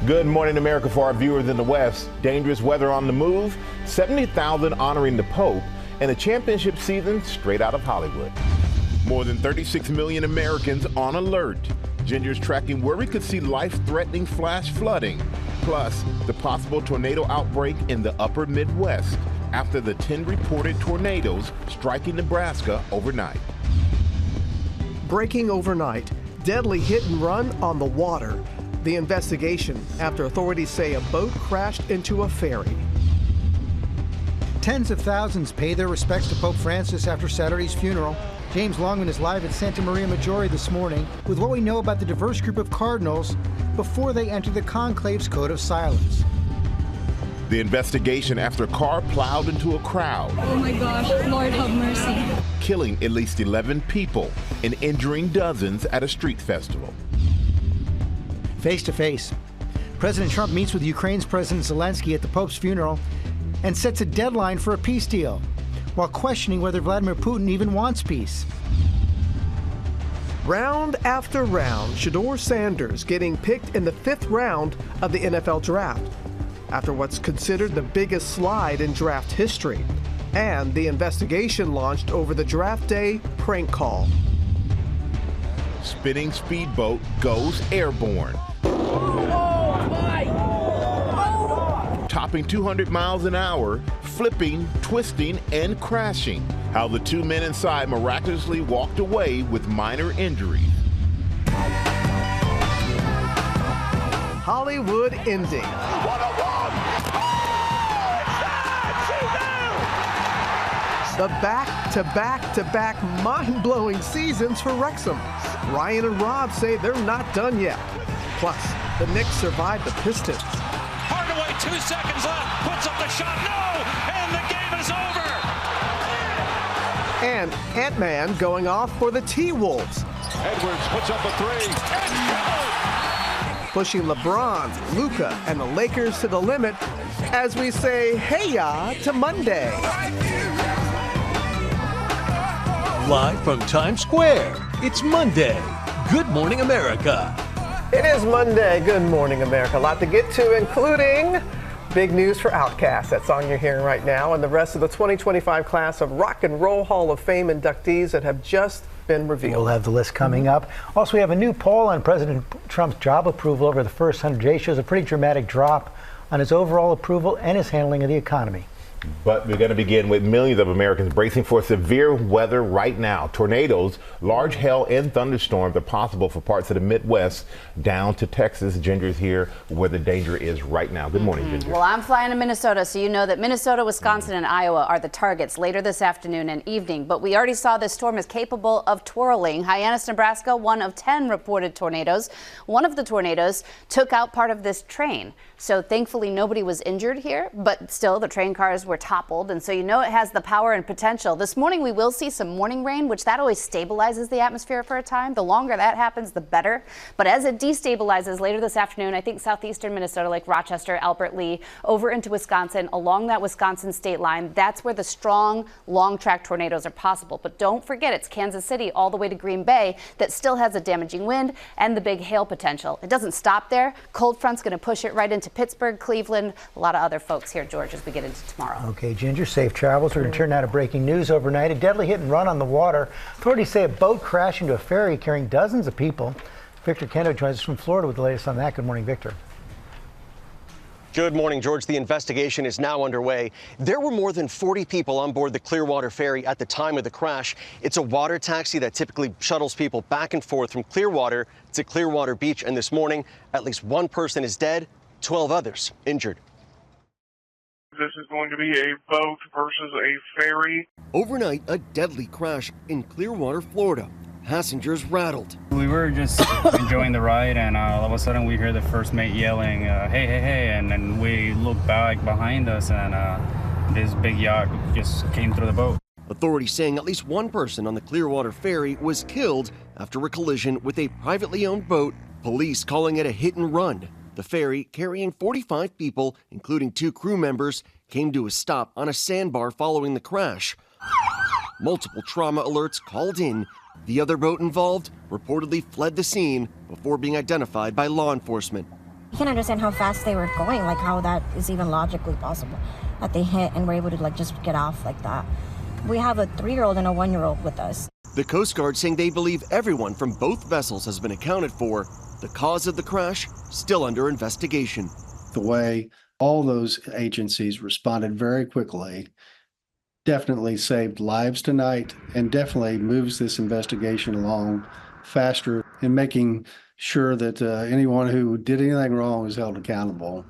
Good morning, America. For our viewers in the West, dangerous weather on the move, 70,000 honoring the Pope, and a championship season straight out of Hollywood. More than 36 million Americans on alert. Ginger's tracking where we could see life-threatening flash flooding, plus the possible tornado outbreak in the upper Midwest after the 10 reported tornadoes striking Nebraska overnight. Breaking overnight, deadly hit and run on the water. The investigation after authorities say a boat crashed into a ferry. Tens of thousands pay their respects to Pope Francis after Saturday's funeral. James Longman is live at Santa Maria Maggiore this morning with what we know about the diverse group of cardinals before they enter the conclave's code of silence. The investigation after a car plowed into a crowd. Oh my gosh, Lord have mercy. Killing at least 11 people and injuring dozens at a street festival. Face to face, President Trump meets with Ukraine's President Zelensky at the Pope's funeral and sets a deadline for a peace deal, while questioning whether Vladimir Putin even wants peace. Round after round, Shedeur Sanders getting picked in the 5th round of the NFL draft, after what's considered the biggest slide in draft history, and the investigation launched over the draft day prank call. Spinning speedboat goes airborne. Topping 200 miles an hour, flipping, twisting, and crashing. How the 2 men inside miraculously walked away with minor injuries. Hollywood ending. The back-to-back-to-back mind-blowing seasons for Wrexham. Ryan and Rob say they're not done yet. Plus, the Knicks survived the Pistons. Hardaway, 2 seconds left, puts up the shot, no, and the game is over. And Ant-Man going off for the T-Wolves. Edwards puts up a 3, and Pushing LeBron, Luka, and the Lakers to the limit as we say hey-ya to Monday. Live from Times Square, it's Monday. Good morning, America. It is Monday. Good morning, America. A lot to get to, including big news for Outkast. That song you're hearing right now, and the rest of the 2025 class of Rock and Roll Hall of Fame inductees that have just been revealed. We'll have the list coming up. Also, we have a new poll on President Trump's job approval over the first 100 days. Shows a pretty dramatic drop on his overall approval and his handling of the economy. But we're going to begin with millions of Americans bracing for severe weather right now. Tornadoes, large hail, and thunderstorms are possible for parts of the Midwest down to Texas. Ginger's here where the danger is right now. Good morning, Ginger. Well, I'm flying to Minnesota, so you know that Minnesota, Wisconsin, and Iowa are the targets later this afternoon and evening. But we already saw this storm is capable of twirling. Hyannis, Nebraska, one of 10 reported tornadoes. One of the tornadoes took out part of this train. So thankfully, nobody was injured here, but still the train cars were toppled, and so you know it has the power and potential. This morning we will see some morning rain, which that always stabilizes the atmosphere for a time. The longer that happens, the better. But as it destabilizes later this afternoon, I think southeastern Minnesota, like Rochester, Albert Lee, over into Wisconsin, along that Wisconsin state line, that's where the strong, long-track tornadoes are possible. But don't forget, it's Kansas City all the way to Green Bay that still has a damaging wind and the big hail potential. It doesn't stop there. Cold front's going to push it right into Pittsburgh, Cleveland, a lot of other folks here, George, as we get into tomorrow. Okay, Ginger, safe travels. We're going to turn now to breaking news overnight. A deadly hit and run on the water. Authorities say a boat crashed into a ferry carrying dozens of people. Victor Kendo joins us from Florida with the latest on that. Good morning, Victor. Good morning, George. The investigation is now underway. There were more than 40 people on board the Clearwater ferry at the time of the crash. It's a water taxi that typically shuttles people back and forth from Clearwater to Clearwater Beach. And this morning, at least one person is dead, 12 others injured. This is going to be a boat versus a ferry. Overnight, a deadly crash in Clearwater, Florida. Passengers rattled. We were just enjoying the ride, and all of a sudden we hear the first mate yelling, hey, hey, hey, and then we look back behind us, and this big yacht just came through the boat. Authorities saying at least one person on the Clearwater ferry was killed after a collision with a privately owned boat, police calling it a hit and run. The ferry, carrying 45 people, including 2 crew members, came to a stop on a sandbar following the crash. Multiple trauma alerts called in. The other boat involved reportedly fled the scene before being identified by law enforcement. You can't understand how fast they were going, like how that is even logically possible, that they hit and were able to like just get off like that. We have a 3-year-old and a 1-year-old with us. The Coast Guard saying they believe everyone from both vessels has been accounted for. The cause of the crash still under investigation. The way all those agencies responded very quickly definitely saved lives tonight and definitely moves this investigation along faster in making sure that anyone who did anything wrong is held accountable.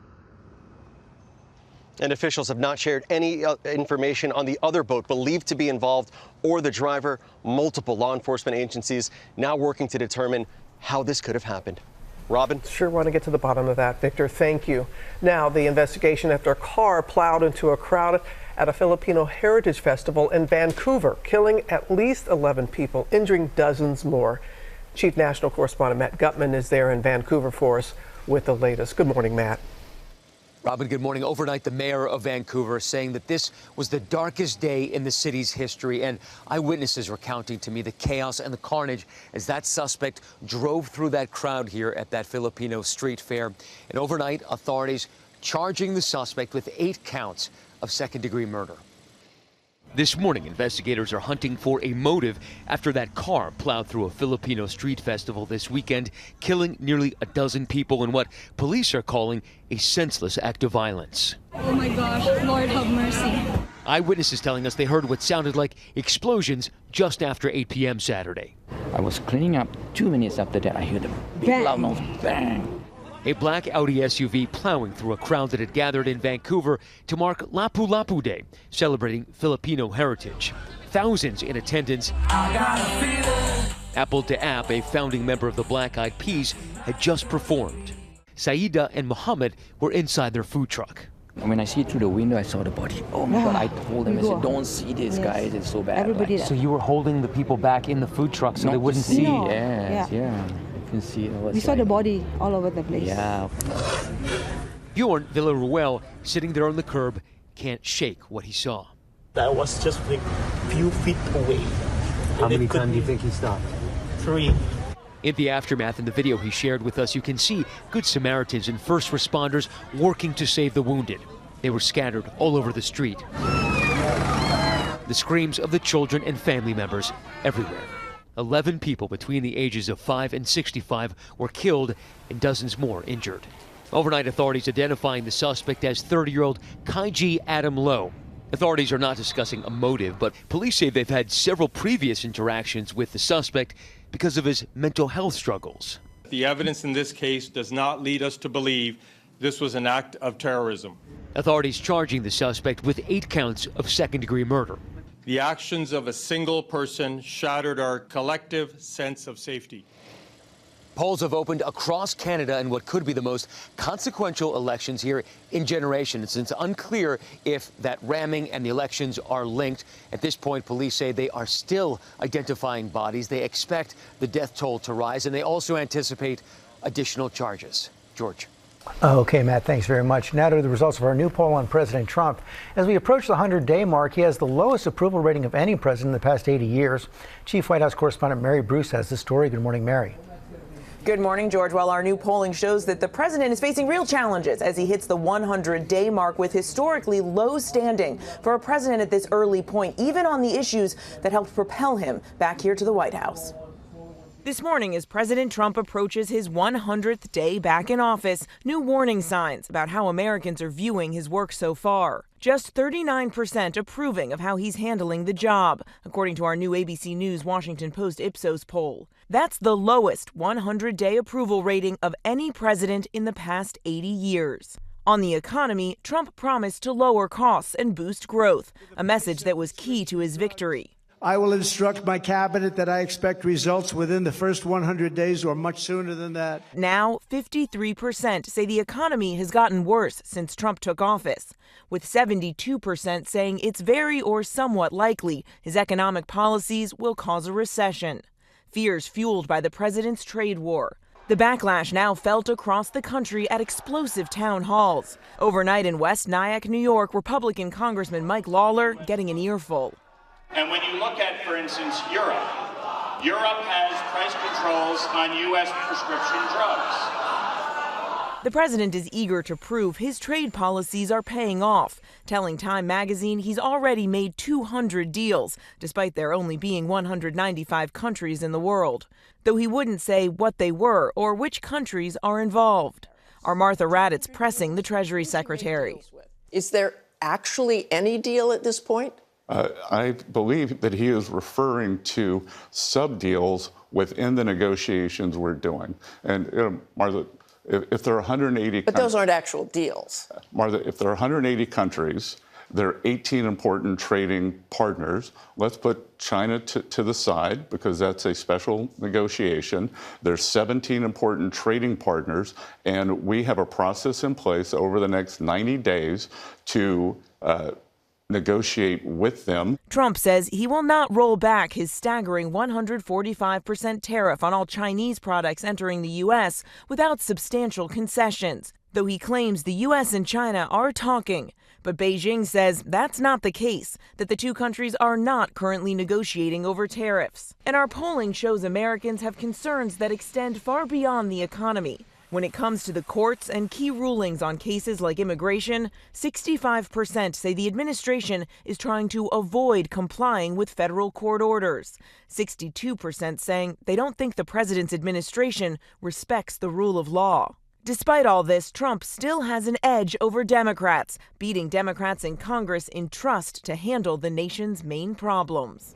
And officials have not shared any information on the other boat believed to be involved or the driver. Multiple law enforcement agencies now working to determine how this could have happened. Robin? Sure want to get to the bottom of that, Victor. Thank you. Now, the investigation after a car plowed into a crowd at a Filipino heritage festival in Vancouver, killing at least 11 people, injuring dozens more. Chief National Correspondent Matt Gutman is there in Vancouver for us with the latest. Good morning, Matt. Robin, good morning. Overnight, the mayor of Vancouver saying that this was the darkest day in the city's history, and eyewitnesses recounting to me the chaos and the carnage as that suspect drove through that crowd here at that Filipino street fair. And overnight, authorities charging the suspect with 8 counts of second-degree murder. This morning, investigators are hunting for a motive after that car plowed through a Filipino street festival this weekend, killing nearly a dozen people in what police are calling a senseless act of violence. Oh my gosh, Lord have mercy. Eyewitnesses telling us they heard what sounded like explosions just after 8 p.m. Saturday. I was cleaning up. 2 minutes after that, I heard a big loud noise, bang. A black Audi SUV plowing through a crowd that had gathered in Vancouver to mark Lapu-Lapu Day, celebrating Filipino heritage. Thousands in attendance. Apple to App, a founding member of the Black Eyed Peas, had just performed. Saida and Muhammad were inside their food truck. When I see it through the window, I saw the body. Oh my God, I told them, I said, don't see this, guys, it's so bad. Everybody So you were holding the people back in the food truck so they wouldn't see? No. Yes, yeah. See, we saw the body all over the place. Yeah. Bjorn Villaruel, sitting there on the curb, can't shake what he saw. I was just a few feet away. How many times do you think he stopped? 3. In the aftermath, in the video he shared with us, you can see Good Samaritans and first responders working to save the wounded. They were scattered all over the street. The screams of the children and family members everywhere. 11 people between the ages of 5 and 65 were killed and dozens more injured. Overnight, authorities identifying the suspect as 30-year-old Kaiji Adam Lowe. Authorities are not discussing a motive, but police say they've had several previous interactions with the suspect because of his mental health struggles. The evidence in this case does not lead us to believe this was an act of terrorism. Authorities charging the suspect with 8 counts of second-degree murder. The actions of a single person shattered our collective sense of safety. Polls have opened across Canada in what could be the most consequential elections here in generations. It's unclear if that ramming and the elections are linked. At this point, police say they are still identifying bodies. They expect the death toll to rise, and they also anticipate additional charges. George. Okay, Matt, thanks very much. Now to the results of our new poll on President Trump. As we approach the 100-day mark, he has the lowest approval rating of any president in the past 80 years. Chief White House correspondent Mary Bruce has the story. Good morning, Mary. Good morning, George. Well, our new polling shows that the president is facing real challenges as he hits the 100-day mark with historically low standing for a president at this early point, even on the issues that helped propel him back here to the White House. This morning, as President Trump approaches his 100th day back in office, new warning signs about how Americans are viewing his work so far. Just 39% approving of how he's handling the job, according to our new ABC News Washington Post Ipsos poll. That's the lowest 100-day approval rating of any president in the past 80 years. On the economy, Trump promised to lower costs and boost growth, a message that was key to his victory. I will instruct my cabinet that I expect results within the first 100 days or much sooner than that. Now, 53% say the economy has gotten worse since Trump took office, with 72% saying it's very or somewhat likely his economic policies will cause a recession. Fears fueled by the president's trade war. The backlash now felt across the country at explosive town halls. Overnight in West Nyack, New York, Republican Congressman Mike Lawler getting an earful. And when you look at, for instance, Europe has price controls on U.S. prescription drugs. The president is eager to prove his trade policies are paying off, telling Time magazine he's already made 200 deals, despite there only being 195 countries in the world, though he wouldn't say what they were or which countries are involved. Our Martha Raddatz pressing the Treasury Secretary. Is there actually any deal at this point? I believe that he is referring to sub-deals within the negotiations we're doing. And, Martha, if there are 180... But those aren't actual deals. Martha, if there are 180 countries, there are 18 important trading partners. Let's put China to the side because that's a special negotiation. There's 17 important trading partners, and we have a process in place over the next 90 days to negotiate with them. Trump says he will not roll back his staggering 145% tariff on all Chinese products entering the U.S. without substantial concessions, though he claims the U.S. and China are talking. But Beijing says that's not the case, that the two countries are not currently negotiating over tariffs. And our polling shows Americans have concerns that extend far beyond the economy. When it comes to the courts and key rulings on cases like immigration, 65% say the administration is trying to avoid complying with federal court orders. 62% saying they don't think the president's administration respects the rule of law. Despite all this, Trump still has an edge over Democrats, beating Democrats in Congress in trust to handle the nation's main problems.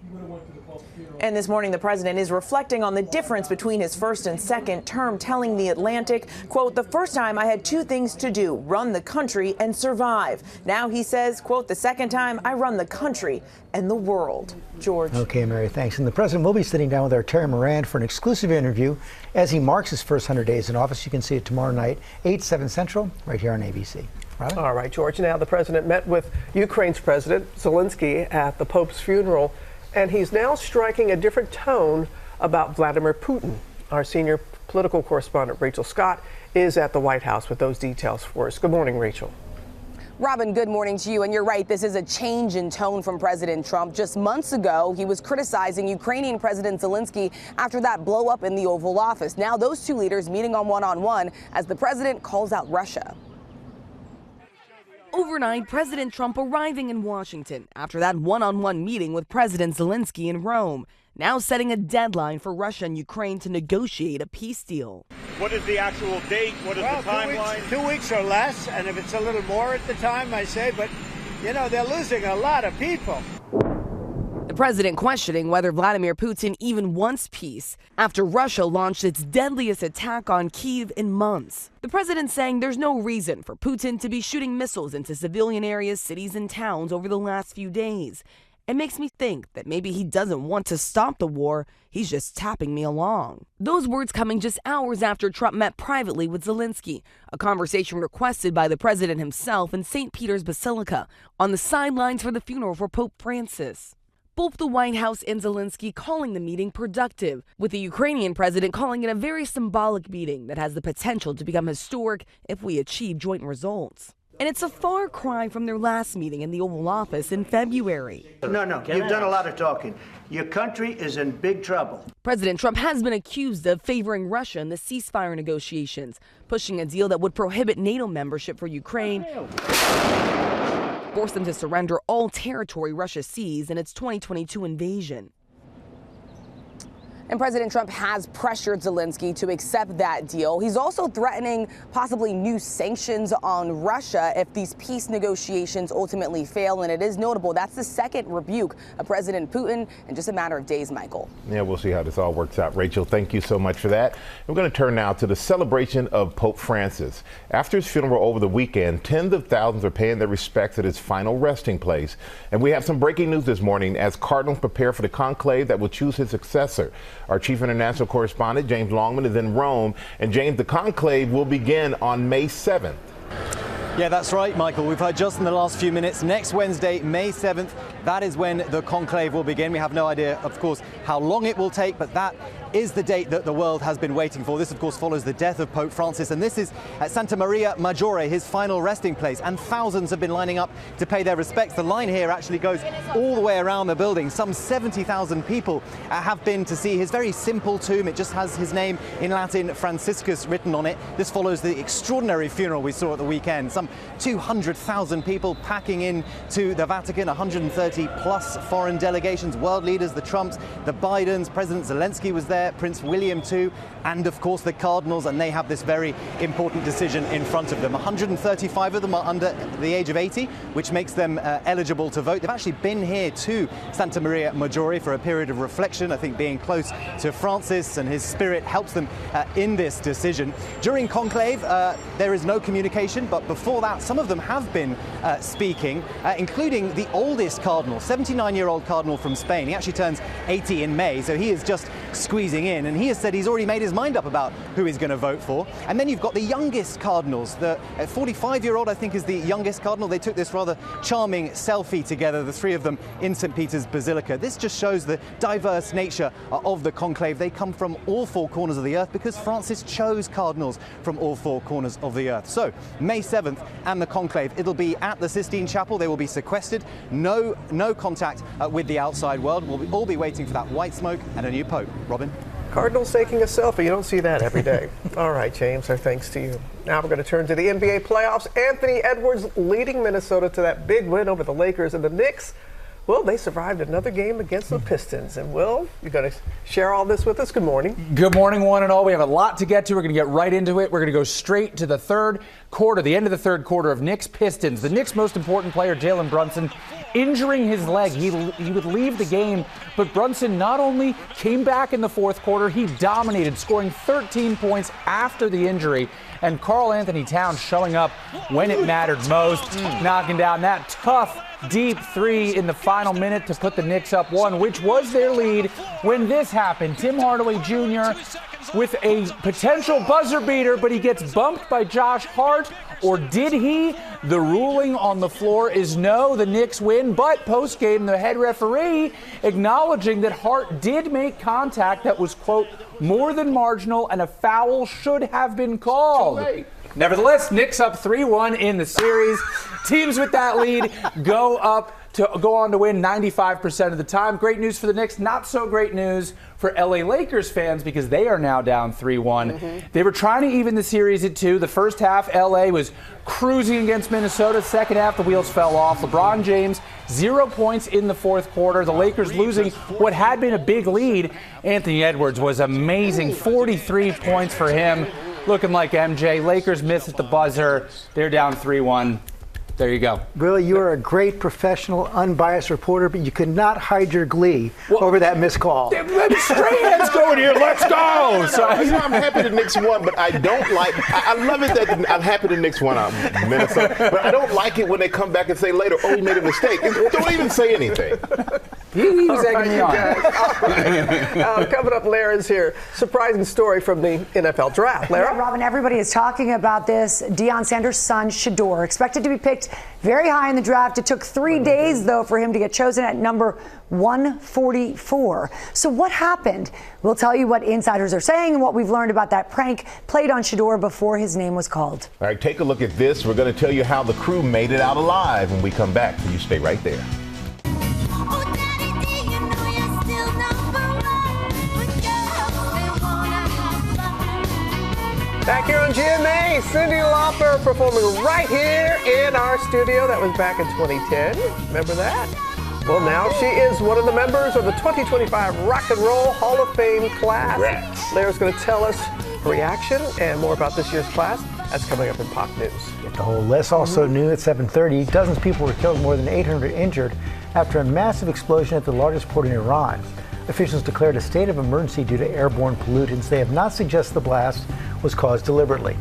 And this morning, the president is reflecting on the difference between his first and second term, telling The Atlantic, quote, "The first time I had two things to do, run the country and survive. Now," he says, quote, "the second time I run the country and the world." George. Okay, Mary, thanks. And the president will be sitting down with our Terry Moran for an exclusive interview as he marks his first 100 days in office. You can see it tomorrow night, 8, 7 Central, right here on ABC. Robin? All right, George. Now, the president met with Ukraine's President Zelensky at the Pope's funeral, and he's now striking a different tone about Vladimir Putin. Our senior political correspondent, Rachel Scott, is at the White House with those details for us. Good morning, Rachel. Robin, good morning to you. And you're right, this is a change in tone from President Trump. Just months ago, he was criticizing Ukrainian President Zelensky after that blow up in the Oval Office. Now those two leaders meeting on one-on-one as the president calls out Russia. Overnight, President Trump arriving in Washington after that one-on-one meeting with President Zelensky in Rome, now setting a deadline for Russia and Ukraine to negotiate a peace deal. What is the actual date? What is the timeline? 2 weeks or less, and if it's a little more at the time, I say, but, you know, they're losing a lot of people. The president questioning whether Vladimir Putin even wants peace after Russia launched its deadliest attack on Kyiv in months. The president saying there's no reason for Putin to be shooting missiles into civilian areas, cities, and towns over the last few days. It makes me think that maybe he doesn't want to stop the war, he's just tapping me along. Those words coming just hours after Trump met privately with Zelensky, a conversation requested by the president himself in St. Peter's Basilica on the sidelines for the funeral for Pope Francis. Both the White House and Zelensky calling the meeting productive, with the Ukrainian president calling it a very symbolic meeting that has the potential to become historic if we achieve joint results. And it's a far cry from their last meeting in the Oval Office in February. No, you've done a lot of talking. Your country is in big trouble. President Trump has been accused of favoring Russia in the ceasefire negotiations, pushing a deal that would prohibit NATO membership for Ukraine, force them to surrender all territory Russia seized in its 2022 invasion. And President Trump has pressured Zelensky to accept that deal. He's also threatening possibly new sanctions on Russia if these peace negotiations ultimately fail. And it is notable that's the second rebuke of President Putin in just a matter of days, Michael. Yeah, we'll see how this all works out. Rachel, thank you so much for that. We're going to turn now to the celebration of Pope Francis. After his funeral over the weekend, tens of thousands are paying their respects at his final resting place. And we have some breaking news this morning as cardinals prepare for the conclave that will choose his successor. Our chief international correspondent, James Longman, is in Rome. And James, the conclave will begin on May 7th. Yeah, that's right, Michael. We've heard just in the last few minutes, next Wednesday, May 7th, that is when the conclave will begin. We have no idea, of course, how long it will take, but that is the date that the world has been waiting for. This, of course, follows the death of Pope Francis, and this is at Santa Maria Maggiore, his final resting place, and thousands have been lining up to pay their respects. The line here actually goes all the way around the building. Some 70,000 people have been to see his very simple tomb. It just has his name in Latin, Franciscus, written on it. This follows the extraordinary funeral we saw at the weekend. Some 200,000 people packing in to the Vatican, 130 plus foreign delegations, world leaders, the Trumps, the Bidens, President Zelensky was there, Prince William too, and of course the cardinals, and they have this very important decision in front of them. 135 of them are under the age of 80, which makes them eligible to vote. They've actually been here to Santa Maria Maggiore for a period of reflection. I think being close to Francis and his spirit helps them in this decision. During conclave, there is no communication, but before that, some of them have been speaking, including the oldest cardinal, 79-year-old cardinal from Spain. He actually turns 80 in May, so he is just squeezing in, and he has said he's already made his mind up about who he's going to vote for. And then you've got the youngest cardinals. The 45-year-old, I think, is the youngest cardinal. They took this rather charming selfie together, the three of them, in St. Peter's Basilica. This just shows the diverse nature of the conclave. They come from all four corners of the earth because Francis chose cardinals from all four corners of the earth. So, May 7th and the conclave, it'll be at the Sistine Chapel. They will be sequestered. No contact with the outside world. We'll all be waiting for that white smoke and a new pope. Robin? Cardinals taking a selfie. You don't see that every day. All right, James, our thanks to you. Now we're going to turn to the NBA playoffs. Anthony Edwards leading Minnesota to that big win over the Lakers, and the Knicks, well, they survived another game against the Pistons. And Will, you're going to share all this with us. Good morning. Good morning, one and all. We have a lot to get to. We're going to get right into it. We're going to go straight to the third quarter, the end of the third quarter of Knicks Pistons. The Knicks' most important player, Jalen Brunson, injuring his leg. He would leave the game, but Brunson not only came back in the fourth quarter, he dominated, scoring 13 points after the injury. And Karl Anthony Towns showing up when it mattered most, knocking down that tough, deep three in the final minute to put the Knicks up one, which was their lead when this happened. Tim Hardaway Jr. with a potential buzzer beater, but he gets bumped by Josh Hart. Or did he? The ruling on the floor is no, the Knicks win. But post-game, the head referee acknowledging that Hart did make contact that was, quote, more than marginal and a foul should have been called. Nevertheless, Knicks up 3-1 in the series. Teams with that lead go on to win 95% of the time. Great news for the Knicks. Not so great news for LA Lakers fans because they are now down 3-1. They were trying to even the series at 2. The first half, LA was cruising against Minnesota. Second half, the wheels fell off. LeBron James, 0 points in the fourth quarter. The Lakers losing what had been a big lead. Anthony Edwards was amazing. 43 points for him. Looking like MJ. Lakers miss at the buzzer. They're down 3-1. There you go. Really, you are a great professional, unbiased reporter, but you could not hide your glee over that missed call. Strahan's going here. Let's go. So I'm happy the Knicks won, but I don't like. I love it that I'm happy the Knicks won. Minnesota, but I don't like it when they come back and say later, "Oh, we made a mistake." Don't even say anything. He was egging me on. Coming up, Lara's here. Surprising story from the NFL draft. Lara? Yeah, Robin, everybody is talking about this. Deion Sanders' son, Shador, expected to be picked very high in the draft. It took 3 days, though, for him to get chosen at number 144. So what happened? We'll tell you what insiders are saying and what we've learned about that prank played on Shador before his name was called. All right, take a look at this. We're going to tell you how the crew made it out alive when we come back. So you stay right there. Back here on GMA, Cyndi Lauper performing right here in our studio. That was back in 2010. Remember that? Well, now she is one of the members of the 2025 Rock and Roll Hall of Fame class. Lara's going to tell us her reaction and more about this year's class. That's coming up in Pop News. Get the whole list. Also new at 7:30. Dozens of people were killed, more than 800 injured after a massive explosion at the largest port in Iran. Officials declared a state of emergency due to airborne pollutants. They have not suggested the blast was caused deliberately.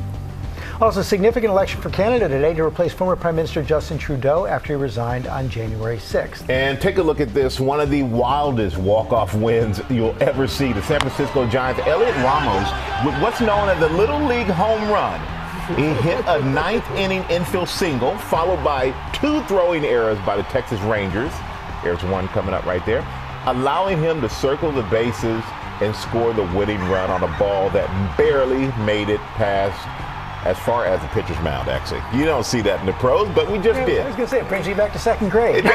Also, significant election for Canada today to replace former Prime Minister Justin Trudeau after he resigned on January 6th. And take a look at this, one of the wildest walk-off wins you'll ever see. The San Francisco Giants, Elliot Ramos, with what's known as a Little League home run. He hit a ninth-inning infield single, followed by 2 throwing errors by the Texas Rangers. There's one coming up right there, allowing him to circle the bases and score the winning run on a ball that barely made it past as far as the pitcher's mound, actually. You don't see that in the pros, but we just did. I was going to say, it brings you back to second grade. You're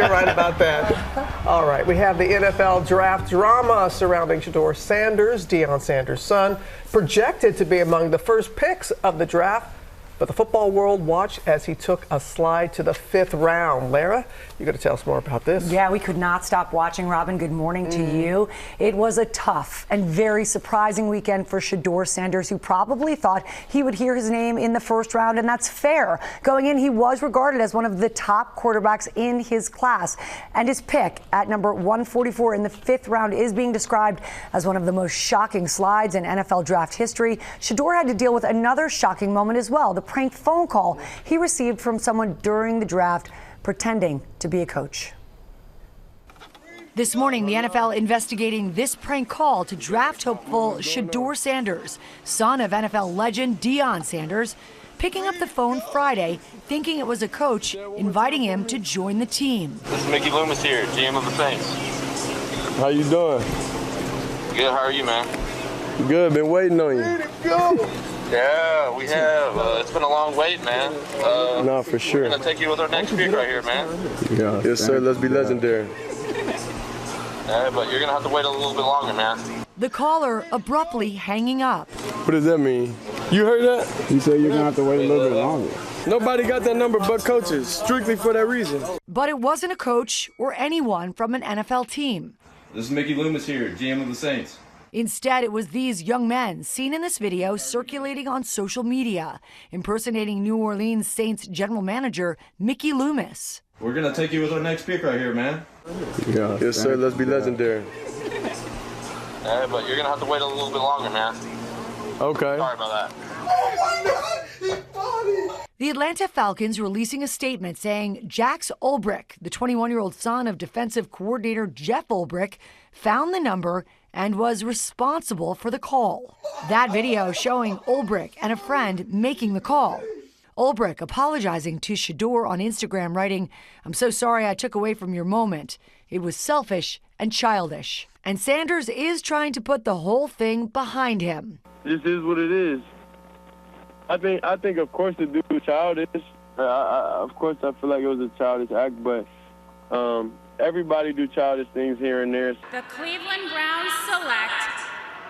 right about that. All right, we have the NFL draft drama surrounding Shedeur Sanders, Deion Sanders' son, projected to be among the first picks of the draft. But the football world watched as he took a slide to the 5th round. Lara, you got to tell us more about this. Yeah, we could not stop watching. Robin, good morning to you. It was a tough and very surprising weekend for Shedeur Sanders, who probably thought he would hear his name in the 1st round, and that's fair. Going in, he was regarded as one of the top quarterbacks in his class, and his pick at number 144 in the 5th round is being described as one of the most shocking slides in NFL draft history. Shedeur had to deal with another shocking moment as well, the prank phone call he received from someone during the draft pretending to be a coach. This morning, the NFL investigating this prank call to draft hopeful Shedeur Sanders, son of NFL legend Deion Sanders, picking up the phone Friday, thinking it was a coach, inviting him to join the team. This is Mickey Loomis here, GM of the Saints. How you doing? Good, how are you, man? Good, been waiting on you. Go! Yeah, we have. It's been a long wait, man. No, for sure. We're going to take you with our next pick right here, man. Yeah. Yes, sir. Let's be legendary. Yeah, but you're going to have to wait a little bit longer, man. The caller abruptly hanging up. What does that mean? You heard that? He said you're going to have to wait a little bit longer. Nobody got that number but coaches, strictly for that reason. But it wasn't a coach or anyone from an NFL team. This is Mickey Loomis here, GM of the Saints. Instead, it was these young men seen in this video circulating on social media, impersonating New Orleans Saints general manager Mickey Loomis. We're going to take you with our next pick right here, man. Yeah. Yes, sir. Let's be legendary. Yeah, but you're going to have to wait a little bit longer, man. Okay. Sorry about that. Oh, my God. The Atlanta Falcons releasing a statement saying Jax Ulbrich, the 21-year-old son of defensive coordinator Jeff Ulbrich, found the number and was responsible for the call. That video showing Ulbrich and a friend making the call. Ulbrich apologizing to Shedeur on Instagram, writing, "I'm so sorry I took away from your moment. It was selfish and childish." And Sanders is trying to put the whole thing behind him. This is what it is. I think of course the dude was childish. Of course I feel like it was a childish act, but everybody do childish things here and there. The Cleveland Browns select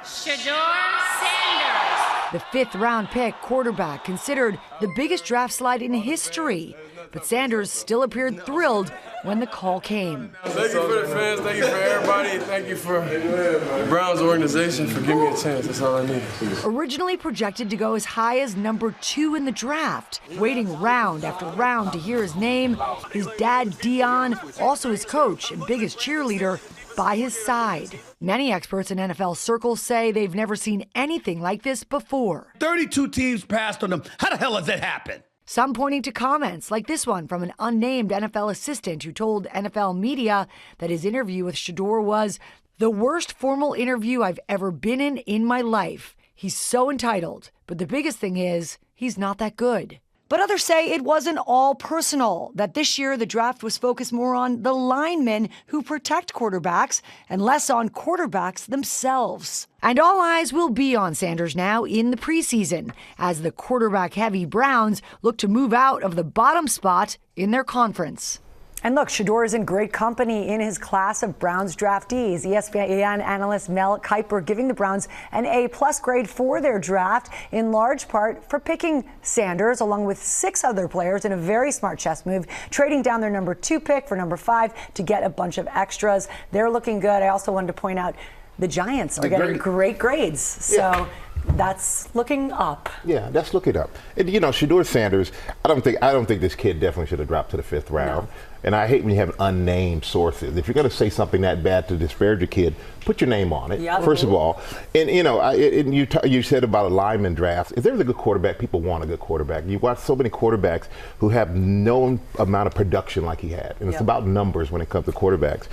Shedeur Sanders. The 5th round pick, quarterback, considered the biggest draft slide in history. But Sanders still appeared thrilled when the call came. Thank you for the fans, thank you for everybody, thank you for the Browns organization for giving me a chance. That's all I needed. Originally projected to go as high as number 2 in the draft, waiting round after round to hear his name, his dad Deion, also his coach and biggest cheerleader, by his side. Many experts in NFL circles say they've never seen anything like this before. 32 teams passed on them. How the hell does that happen? Some pointing to comments like this one from an unnamed NFL assistant who told NFL media that his interview with Shedeur was the worst formal interview I've ever been in my life. He's so entitled, but the biggest thing is he's not that good. But others say it wasn't all personal, that this year the draft was focused more on the linemen who protect quarterbacks and less on quarterbacks themselves. And all eyes will be on Sanders now in the preseason as the quarterback-heavy Browns look to move out of the bottom spot in their conference. And look, Shedeur is in great company in his class of Browns draftees. ESPN analyst Mel Kiper giving the Browns an A+ grade for their draft, in large part for picking Sanders along with 6 other players in a very smart chess move, trading down their number 2 pick for number 5 to get a bunch of extras. They're looking good. I also wanted to point out the Giants are getting great grades. So that's looking up. Yeah, that's looking up. And, you know, Shedeur Sanders, I don't think this kid definitely should have dropped to the 5th round. No. And I hate when you have unnamed sources. If you're going to say something that bad to disparage a kid, put your name on it, first of all. And, you know, you said about a lineman draft. If there's a good quarterback, people want a good quarterback. You watch so many quarterbacks who have no amount of production like he had. And it's about numbers when it comes to quarterbacks.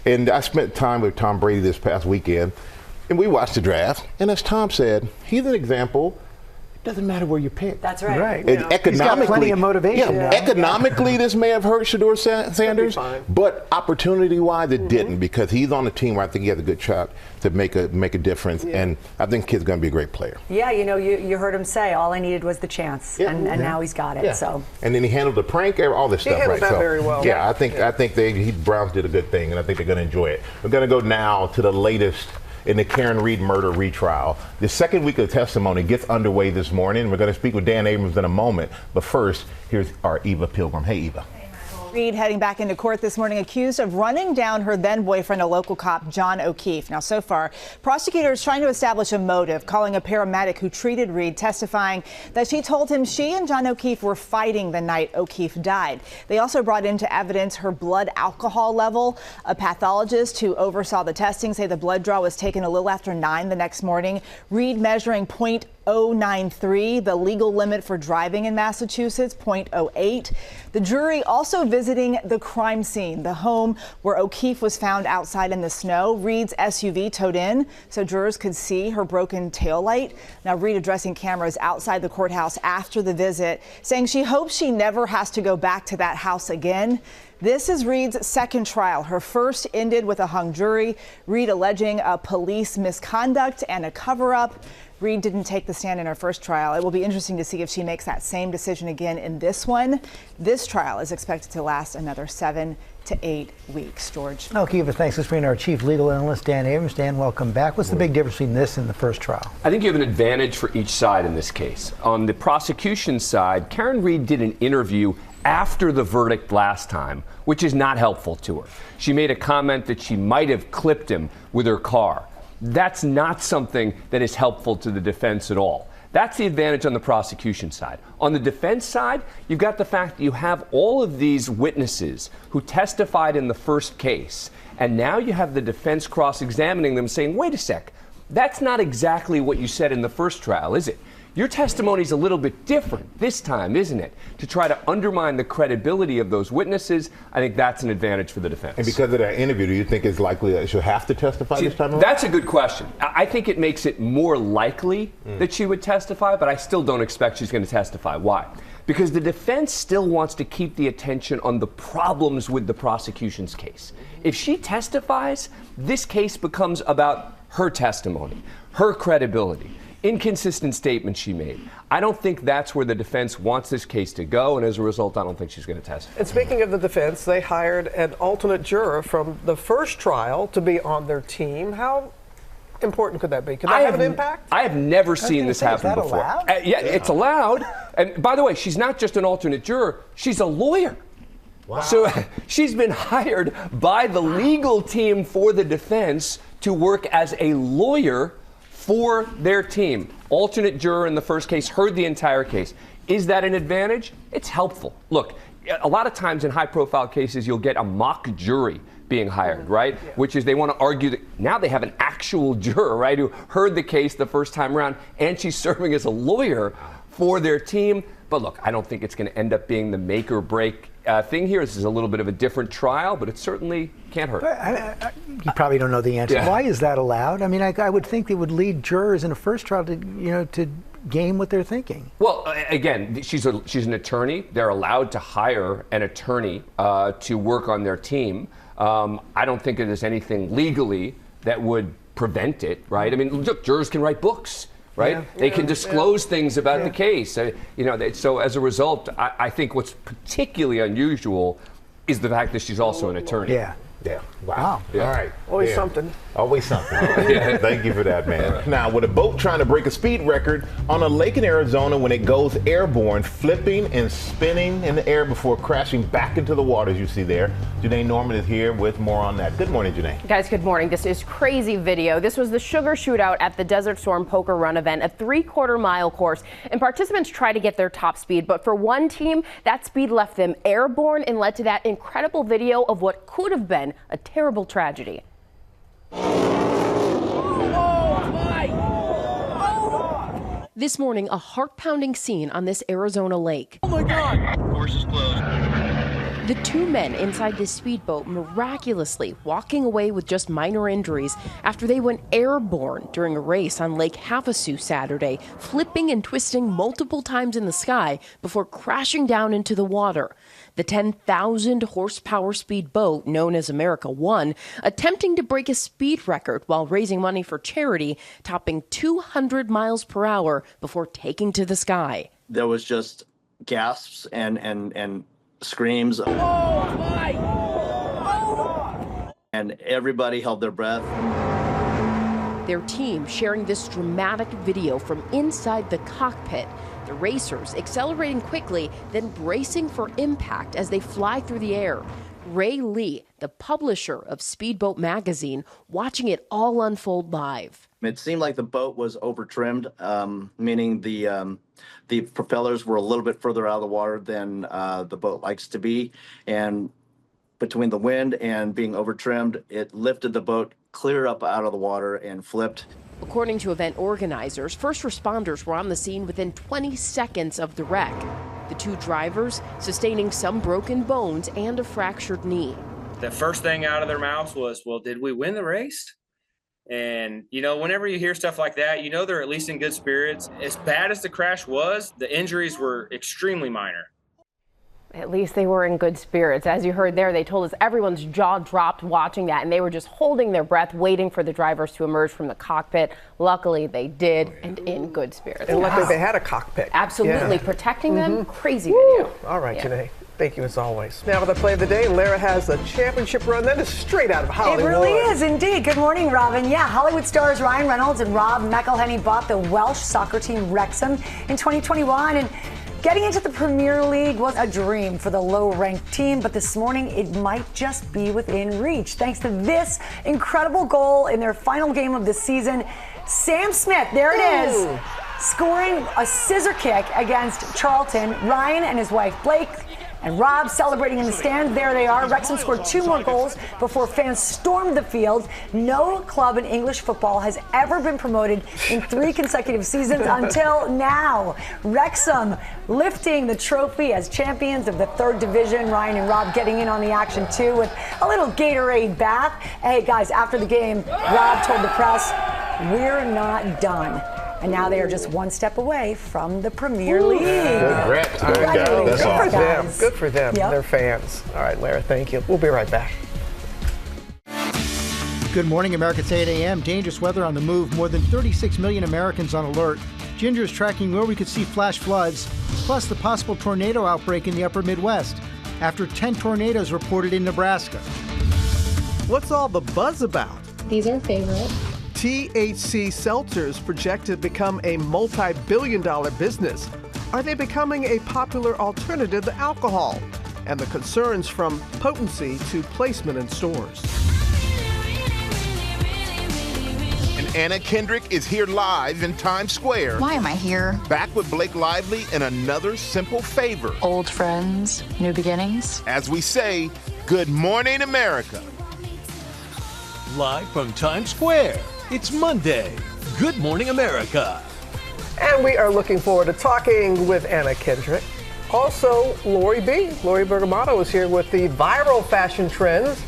And I spent time with Tom Brady this past weekend. And we watched the draft, and as Tom said, he's an example. doesn't matter where you pick. That's right. Right. Economically, he's got plenty of motivation. Economically, this may have hurt Shedeur Sanders, but opportunity-wise, it didn't, because he's on a team where I think he has a good shot to make a difference, and I think the kid's going to be a great player. Yeah, you heard him say all I needed was the chance, and now he's got it. Yeah. So. And then he handled the prank, all this stuff, right? That very well. Yeah, I think Browns did a good thing, and I think they're going to enjoy it. We're going to go now to the latest in the Karen Reed murder retrial. The second week of testimony gets underway this morning. We're going to speak with Dan Abrams in a moment. But first, here's our Eva Pilgrim. Hey, Eva. Reed heading back into court this morning, accused of running down her then boyfriend, a local cop, John O'Keefe. Now, so far, prosecutors trying to establish a motive, calling a paramedic who treated Reed, testifying that she told him she and John O'Keefe were fighting the night O'Keefe died. They also brought into evidence her blood alcohol level. A pathologist who oversaw the testing say the blood draw was taken a little after 9 the next morning. Reed measuring .093, the legal limit for driving in Massachusetts, .08. The jury also visiting the crime scene, the home where O'Keefe was found outside in the snow. Reed's SUV towed in so jurors could see her broken taillight. Now, Reed addressing cameras outside the courthouse after the visit, saying she hopes she never has to go back to that house again. This is Reed's second trial. Her first ended with a hung jury. Reed alleging a police misconduct and a cover-up. Reed didn't take the stand in her first trial. It will be interesting to see if she makes that same decision again in this one. This trial is expected to last another 7 to 8 weeks. George. Okay, Eva, thanks. Let's bring in our chief legal analyst, Dan Abrams. Dan, welcome back. What's the big difference between this and the first trial? I think you have an advantage for each side in this case. On the prosecution side, Karen Reed did an interview after the verdict last time, which is not helpful to her. She made a comment that she might have clipped him with her car. That's not something that is helpful to the defense at all. That's the advantage on the prosecution side. On the defense side, you've got the fact that you have all of these witnesses who testified in the first case, and now you have the defense cross-examining them saying, wait a sec, that's not exactly what you said in the first trial, is it? Your testimony's a little bit different this time, isn't it? To try to undermine the credibility of those witnesses, I think that's an advantage for the defense. And because of that interview, do you think it's likely that she'll have to testify this time around? That's a good question. I think it makes it more likely that she would testify, but I still don't expect she's going to testify. Why? Because the defense still wants to keep the attention on the problems with the prosecution's case. If she testifies, this case becomes about her testimony, her credibility, inconsistent statements she made. I don't think that's where the defense wants this case to go, and as a result, I don't think she's going to testify. And speaking of the defense, they hired an alternate juror from the first trial to be on their team. How important could that be? Could that have an impact? I have never seen this happen before. Allowed? Yeah, it's allowed. And by the way, she's not just an alternate juror, she's a lawyer. Wow. So she's been hired by the legal team for the defense to work as a lawyer for their team. Alternate juror in the first case, heard the entire case. Is that an advantage? It's helpful. Look, a lot of times in high-profile cases, you'll get a mock jury being hired, right? Yeah. Which is they want to argue that now they have an actual juror, right, who heard the case the first time around, and she's serving as a lawyer for their team. But look, I don't think it's going to end up being the make or break thing here. This is a little bit of a different trial, but it certainly can't hurt. You probably don't know the answer. Yeah. Why is that allowed? I mean, I would think they would lead jurors in a first trial to game what they're thinking. Well, again, she's an attorney. They're allowed to hire an attorney to work on their team. I don't think there's anything legally that would prevent it, right? I mean, look, jurors can write books. Right? Yeah. They can disclose things about the case. So as a result, I think what's particularly unusual is the fact that she's also an attorney. Yeah. Yeah. Wow. Yeah. All right. Always something. Always something. Yeah. Thank you for that, man. Right. Now, with a boat trying to break a speed record on a lake in Arizona when it goes airborne, flipping and spinning in the air before crashing back into the water, as you see there. Janae Norman is here with more on that. Good morning, Janae. Guys, good morning. This is crazy video. This was the sugar shootout at the Desert Storm Poker Run event, a 3/4 mile course. And participants try to get their top speed. But for one team, that speed left them airborne and led to that incredible video of what could have been a terrible tragedy. This morning, a heart-pounding scene on this Arizona lake. Oh my God! Course is closed. The two men inside this speedboat miraculously walking away with just minor injuries after they went airborne during a race on Lake Havasu Saturday, flipping and twisting multiple times in the sky before crashing down into the water. The 10,000 horsepower speedboat, known as America One, attempting to break a speed record while raising money for charity, topping 200 miles per hour before taking to the sky. There was just gasps and screams. And everybody held their breath. Their team sharing this dramatic video from inside the cockpit. The racers accelerating quickly, then bracing for impact as they fly through the air. Ray Lee, the publisher of Speedboat magazine, watching it all unfold live. It seemed like the boat was over-trimmed, meaning the propellers were a little bit further out of the water than the boat likes to be. And between the wind and being over-trimmed, it lifted the boat clear up out of the water and flipped. According to event organizers, first responders were on the scene within 20 seconds of the wreck. The two drivers sustaining some broken bones and a fractured knee. The first thing out of their mouths was, well, did we win the race? And, you know, whenever you hear stuff like that, you know they're at least in good spirits. As bad as the crash was, the injuries were extremely minor. At least they were in good spirits. As you heard there, they told us everyone's jaw dropped watching that, and they were just holding their breath, waiting for the drivers to emerge from the cockpit. Luckily, they did, and in good spirits. And luckily they had a cockpit. Absolutely. Protecting them. Crazy video. All right, Janae. Thank you as always. Now with the play of the day, Lara has a championship run that is straight out of Hollywood. It really is indeed. Good morning, Robin. Yeah, Hollywood stars Ryan Reynolds and Rob McElhenney bought the Welsh soccer team Wrexham in 2021, and getting into the Premier League was a dream for the low-ranked team, but this morning it might just be within reach thanks to this incredible goal in their final game of the season. Sam Smith, there it is, scoring a scissor kick against Charlton. Ryan and his wife Blake and Rob celebrating in the stand. There they are. Wrexham scored 2 more goals before fans stormed the field. No club in English football has ever been promoted in 3 consecutive seasons until now. Wrexham lifting the trophy as champions of the 3rd division. Ryan and Rob getting in on the action too with a little Gatorade bath. Hey guys, after the game, Rob told the press, "We're not done." And now they are just 1 step away from the Premier League. Congrats. That's awesome. Guys. Good for them. Yep. They're fans. All right, Lara, thank you. We'll be right back. Good morning, America. It's 8 a.m. Dangerous weather on the move. More than 36 million Americans on alert. Ginger is tracking where we could see flash floods, plus the possible tornado outbreak in the upper Midwest after 10 tornadoes reported in Nebraska. What's all the buzz about? These are favorite. THC seltzers projected to become a multi-billion-dollar business. Are they becoming a popular alternative to alcohol? And the concerns from potency to placement in stores. And Anna Kendrick is here live in Times Square. Why am I here? Back with Blake Lively and another simple favor. Old friends, new beginnings. As we say, good morning, America. Live from Times Square, it's Monday. Good morning, America. And we are looking forward to talking with Anna Kendrick. Also, Lori B. Lori Bergamato is here with the viral fashion trends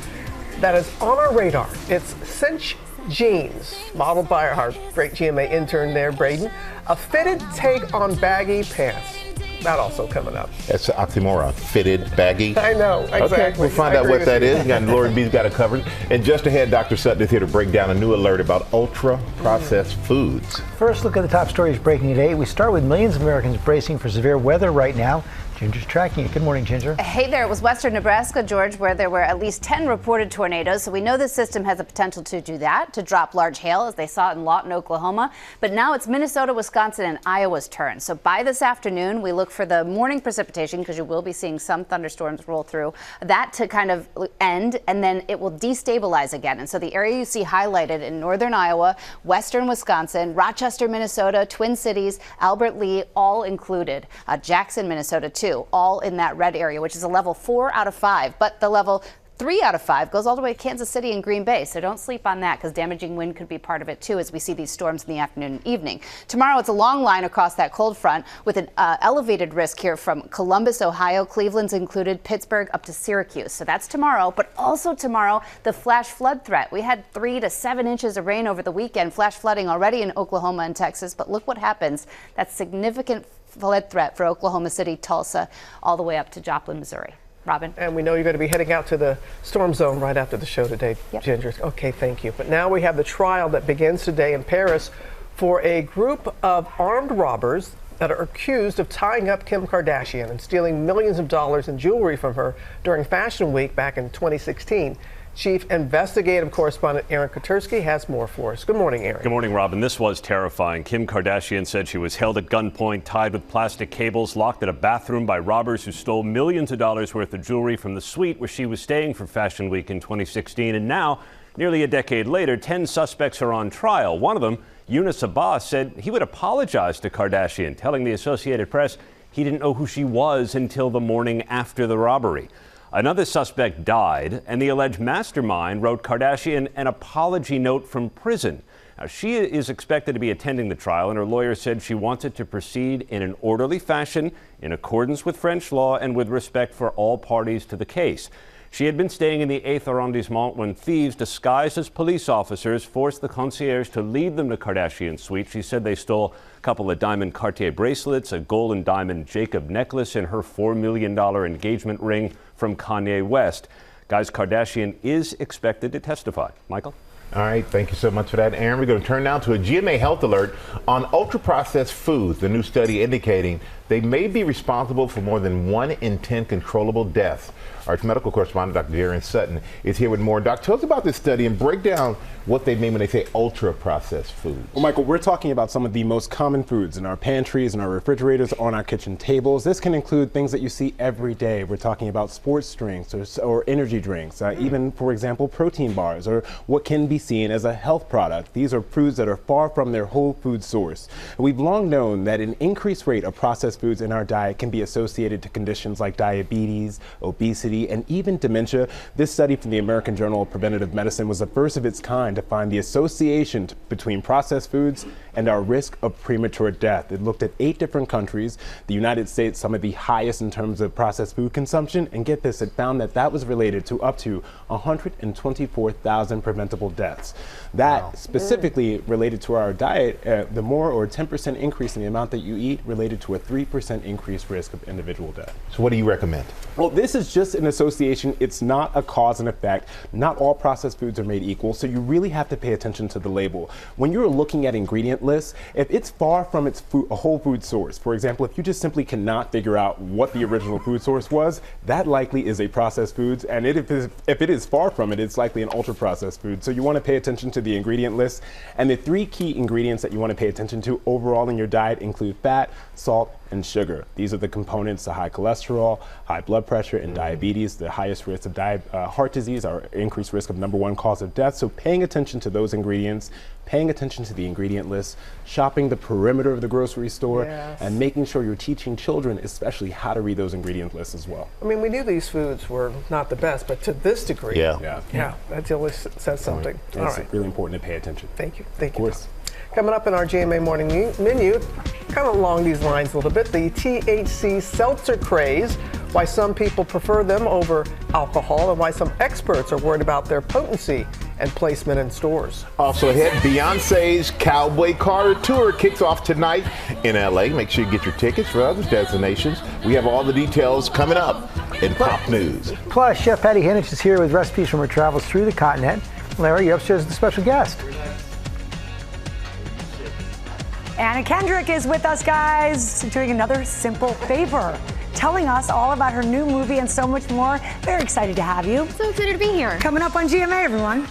that is on our radar. It's cinch jeans, modeled by our great GMA intern there, Braden. A fitted take on baggy pants. That also coming up. That's an oxymoron. Fitted, baggy. I know, exactly. Okay, we'll find out what that is. Lori B's got it covered. And just ahead, Dr. Sutton is here to break down a new alert about ultra-processed foods. First, look at the top stories breaking today. We start with millions of Americans bracing for severe weather right now. Ginger's tracking it. Good morning, Ginger. Hey there. It was western Nebraska, George, where there were at least 10 reported tornadoes. So we know this system has the potential to do that, to drop large hail, as they saw in Lawton, Oklahoma. But now it's Minnesota, Wisconsin, and Iowa's turn. So by this afternoon, we look for the morning precipitation, because you will be seeing some thunderstorms roll through. That to kind of end, and then it will destabilize again. And so the area you see highlighted in northern Iowa, western Wisconsin, Rochester, Minnesota, Twin Cities, Albert Lee, all included. Jackson, Minnesota, too. All in that red area, which is a level 4 out of 5, but the level 3 out of 5 goes all the way to Kansas City and Green Bay. So don't sleep on that, because damaging wind could be part of it too, as we see these storms in the afternoon and evening. Tomorrow, it's a long line across that cold front with an elevated risk here from Columbus, Ohio, Cleveland's included, Pittsburgh up to Syracuse. So that's tomorrow. But also tomorrow, the flash flood threat. We had 3 to 7 inches of rain over the weekend, flash flooding already in Oklahoma and Texas. But look what happens. That's significant flood threat for Oklahoma City, Tulsa, all the way up to Joplin, Missouri. Robin. And we know you're going to be heading out to the storm zone right after the show today, Yep. Ginger. Okay, thank you. But now we have the trial that begins today in Paris for a group of armed robbers that are accused of tying up Kim Kardashian and stealing millions of dollars in jewelry from her during Fashion Week back in 2016. Chief Investigative Correspondent Aaron Katersky has more for us. Good morning, Aaron. Good morning, Robin. This was terrifying. Kim Kardashian said she was held at gunpoint, tied with plastic cables, locked in a bathroom by robbers who stole millions of dollars worth of jewelry from the suite where she was staying for Fashion Week in 2016. And now, nearly a decade later, 10 suspects are on trial. One of them, Yunus Abbas, said he would apologize to Kardashian, telling the Associated Press he didn't know who she was until the morning after the robbery. Another suspect died, and the alleged mastermind wrote Kardashian an apology note from prison. Now, she is expected to be attending the trial, and her lawyer said she wanted to proceed in an orderly fashion, in accordance with French law and with respect for all parties to the case. She had been staying in the 8th arrondissement when thieves disguised as police officers forced the concierge to lead them to Kardashian's suite. She said they stole a couple of diamond Cartier bracelets, a gold and diamond Jacob necklace, and her $4 million engagement ring from Kanye West. Guys, Kardashian is expected to testify. Michael? All right, thank you so much for that, Aaron. We're going to turn now to a GMA health alert on ultra-processed foods. The new study indicating they may be responsible for more than 1 in 10 controllable deaths. Our medical correspondent, Dr. Darren Sutton, is here with more. Doc, tell us about this study and break down what they mean when they say ultra-processed foods. Well, Michael, we're talking about some of the most common foods in our pantries and our refrigerators, on our kitchen tables. This can include things that you see every day. We're talking about sports drinks or energy drinks, even, for example, protein bars, or what can be seen as a health product. These are foods that are far from their whole food source. We've long known that an increased rate of processed foods in our diet can be associated to conditions like diabetes, obesity, and even dementia. This study from the American Journal of Preventive Medicine was the first of its kind to find the association between processed foods and our risk of premature death. It looked at 8 different countries, the United States, some of the highest in terms of processed food consumption, and get this, it found that that was related to up to 124,000 preventable deaths. That specifically related to our diet, the more or 10% increase in the amount that you eat related to a 3% increased risk of individual death. So what do you recommend? Well, this is just an association. It's not a cause and effect. Not all processed foods are made equal, so you really have to pay attention to the label. When you're looking at ingredient lists, if it's far from its a whole food source, for example, if you just simply cannot figure out what the original food source was, that likely is a processed foods, and if it is far from it, it's likely an ultra-processed food. So you want to pay attention to the ingredient list, and the 3 key ingredients that you want to pay attention to overall in your diet include fat, salt, and sugar. These are the components to high cholesterol, high blood pressure, and diabetes. The highest risk of heart disease, our increased risk of #1 cause of death. So paying attention to those ingredients, paying attention to the ingredient list, shopping the perimeter of the grocery store, and making sure you're teaching children especially how to read those ingredient lists as well. I mean, we knew these foods were not the best, but to this degree, yeah, that really says something. All right. It's really important to pay attention. Thank you. Thank you. Of course. Coming up in our GMA morning menu, kind of along these lines a little bit, the THC seltzer craze, why some people prefer them over alcohol, and why some experts are worried about their potency and placement in stores. Also ahead, Beyonce's Cowboy Carter Tour kicks off tonight in LA. Make sure you get your tickets for other destinations. We have all the details coming up in Pop News. Plus, Chef Patty Henich is here with recipes from her travels through the continent. Larry, you're upstairs with a special guest. Anna Kendrick is with us, guys, doing another simple favor, telling us all about her new movie and so much more. Very excited to have you. So excited to be here. Coming up on GMA, everyone.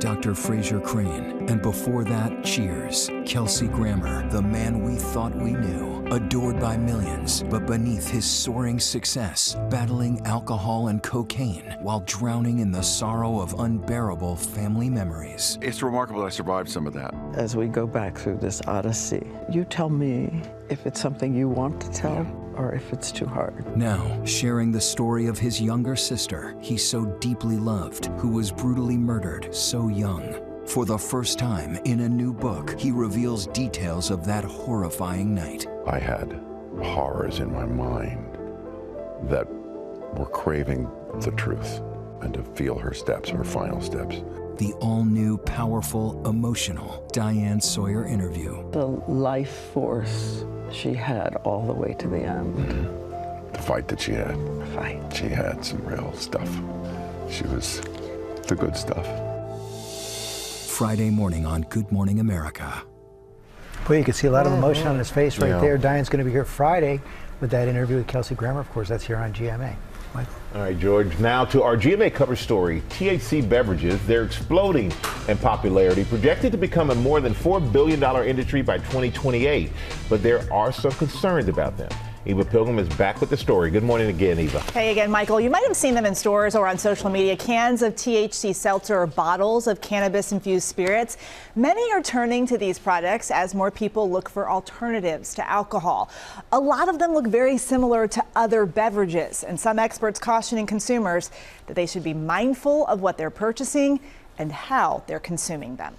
Dr. Fraser Crane, and before that, Cheers. Kelsey Grammer, the man we thought we knew, adored by millions, but beneath his soaring success, battling alcohol and cocaine while drowning in the sorrow of unbearable family memories. It's remarkable I survived some of that. As we go back through this odyssey, you tell me if it's something you want to tell or if it's too hard. Now, sharing the story of his younger sister he so deeply loved, who was brutally murdered so young. For the first time in a new book, he reveals details of that horrifying night. I had horrors in my mind that were craving the truth and to feel her steps, her final steps. The all-new, powerful, emotional Diane Sawyer interview. The life force she had all the way to the end. The fight that she had. She had some real stuff. She was the good stuff. Friday morning on Good Morning America. Well, you can see a lot of emotion on his face right Yeah. there. Diane's going to be here Friday with that interview with Kelsey Grammer. Of course, that's here on GMA. Michael. All right, George. Now to our GMA cover story. THC beverages, they're exploding in popularity, projected to become a more than $4 billion industry by 2028. But there are some concerns about them. Eva Pilgrim is back with the story. Good morning again, Eva. Hey again, Michael. You might have seen them in stores or on social media. Cans of THC seltzer or bottles of cannabis-infused spirits. Many are turning to these products as more people look for alternatives to alcohol. A lot of them look very similar to other beverages, and some experts cautioning consumers that they should be mindful of what they're purchasing and how they're consuming them.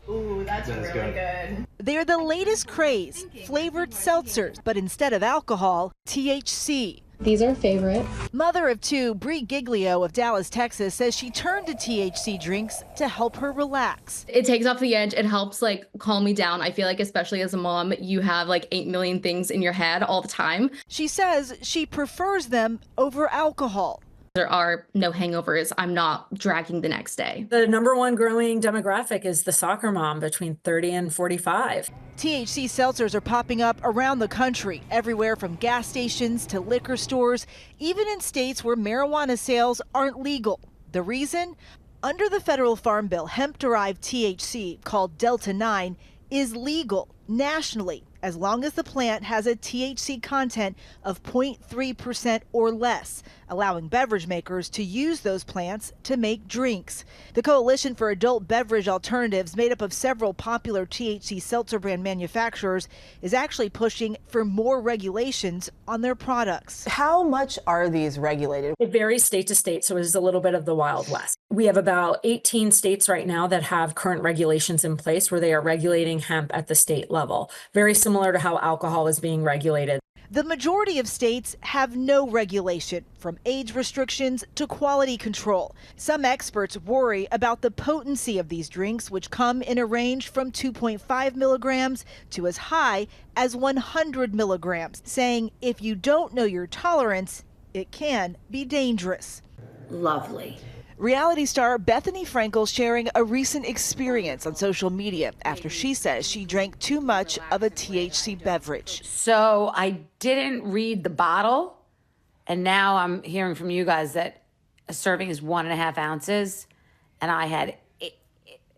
Ooh, that's really good. They're the latest craze, flavored seltzers, but instead of alcohol, THC. These are favorite. Mother of two, Bree Giglio of Dallas, Texas, says she turned to THC drinks to help her relax. It takes off the edge. It helps like calm me down. I feel like especially as a mom, you have like 8 million things in your head all the time. She says she prefers them over alcohol. There are no hangovers. I'm not dragging the next day. The number one growing demographic is the soccer mom between 30 and 45. THC seltzers are popping up around the country, everywhere from gas stations to liquor stores, even in states where marijuana sales aren't legal. The reason? Under the federal farm bill, hemp-derived THC, called Delta 9, is legal nationally as long as the plant has a THC content of 0.3% or less, allowing beverage makers to use those plants to make drinks. The Coalition for Adult Beverage Alternatives, made up of several popular THC seltzer brand manufacturers, is actually pushing for more regulations on their products. How much are these regulated? It varies state to state, so it is a little bit of the Wild West. We have about 18 states right now that have current regulations in place where they are regulating hemp at the state level, very similar to how alcohol is being regulated. The majority of states have no regulation, from age restrictions to quality control. Some experts worry about the potency of these drinks, which come in a range from 2.5 milligrams to as high as 100 milligrams, saying if you don't know your tolerance, it can be dangerous. Lovely. Reality star Bethany Frankel sharing a recent experience on social media after she says she drank too much of a THC beverage. So I didn't read the bottle, and now I'm hearing from you guys that a serving is 1.5 ounces, and I had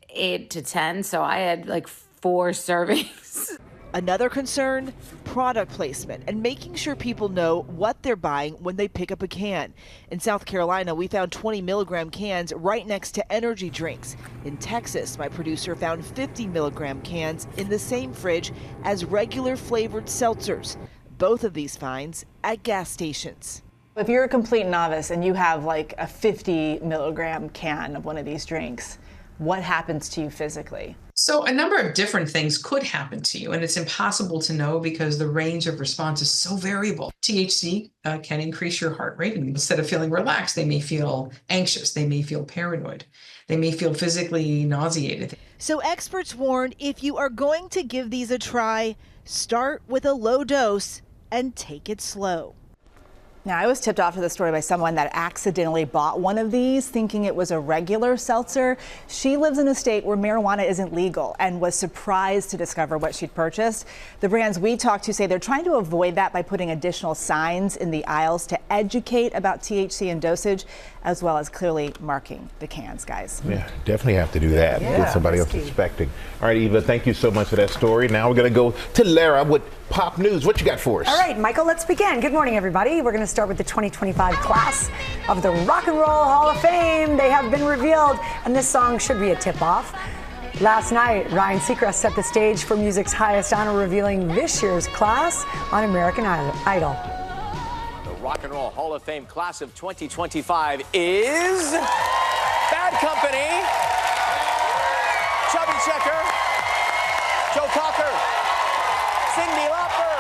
8 to 10, so I had like 4 servings. Another concern, product placement and making sure people know what they're buying when they pick up a can. In South Carolina, we found 20 milligram cans right next to energy drinks. In Texas, my producer found 50 milligram cans in the same fridge as regular flavored seltzers. Both of these finds at gas stations. If you're a complete novice and you have like a 50 milligram can of one of these drinks, what happens to you physically? So a number of different things could happen to you, and it's impossible to know because the range of response is so variable. THC can increase your heart rate, and instead of feeling relaxed, they may feel anxious, they may feel paranoid, they may feel physically nauseated. So experts warn if you are going to give these a try, start with a low dose and take it slow. Now, I was tipped off to the story by someone that accidentally bought one of these thinking it was a regular seltzer. She lives in a state where marijuana isn't legal and was surprised to discover what she'd purchased. The brands we talked to say they're trying to avoid that by putting additional signs in the aisles to educate about THC and dosage, as well as clearly marking the cans, guys. Yeah, definitely have to do that. Get somebody else suspecting. All right, Eva, thank you so much for that story. Now we're going to go to Lara with Pop News. What you got for us? All right, Michael, let's begin. Good morning, everybody. We're going to start with the 2025 class of the Rock and Roll Hall of Fame. They have been revealed, and this song should be a tip-off. Last night, Ryan Seacrest set the stage for music's highest honor, revealing this year's class on American Idol. The Rock and Roll Hall of Fame class of 2025 is Bad Company, Chubby Checker, Joe Cocker, Cyndi Lauper,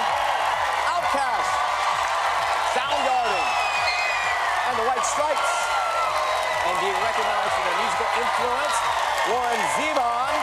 Outkast, Soundgarden, and the White Stripes. And being recognized for their musical influence, Warren Zevon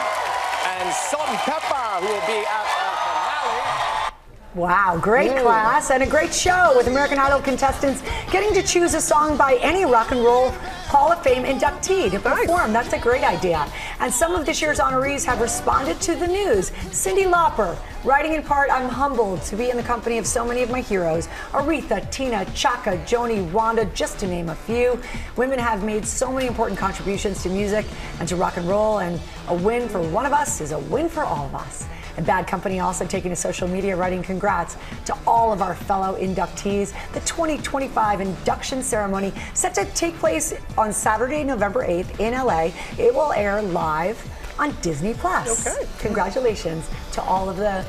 and Salt and Pepper, who will be at the finale. Wow, great class and a great show with American Idol contestants getting to choose a song by any Rock and Roll Hall of Fame inductee to perform. That's a great idea. And some of this year's honorees have responded to the news. Cyndi Lauper, writing in part, "I'm humbled to be in the company of so many of my heroes. Aretha, Tina, Chaka, Joni, Wanda, just to name a few. Women have made so many important contributions to music and to rock and roll, and a win for one of us is a win for all of us." And Bad Company also taking to social media, writing congrats to all of our fellow inductees. The 2025 induction ceremony set to take place on Saturday, November 8th in LA. It will air live on Disney Plus. Okay. Congratulations to all of the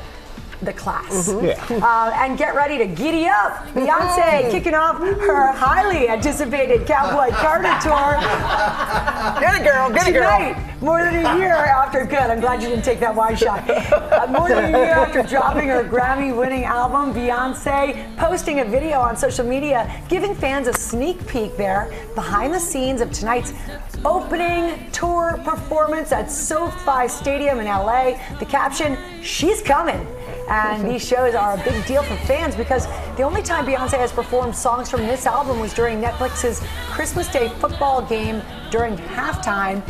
class. And get ready to giddy up. Beyonce kicking off her highly anticipated Cowboy Carter tour. Get it, girl. Get it, girl. Tonight, more than a year after, good, I'm glad you didn't take that wide shot. More than a year after dropping her Grammy-winning album, Beyonce posting a video on social media, giving fans a sneak peek there behind the scenes of tonight's opening tour performance at SoFi Stadium in LA. The caption, "She's coming." And these shows are a big deal for fans because the only time Beyonce has performed songs from this album was during Netflix's Christmas Day football game during halftime.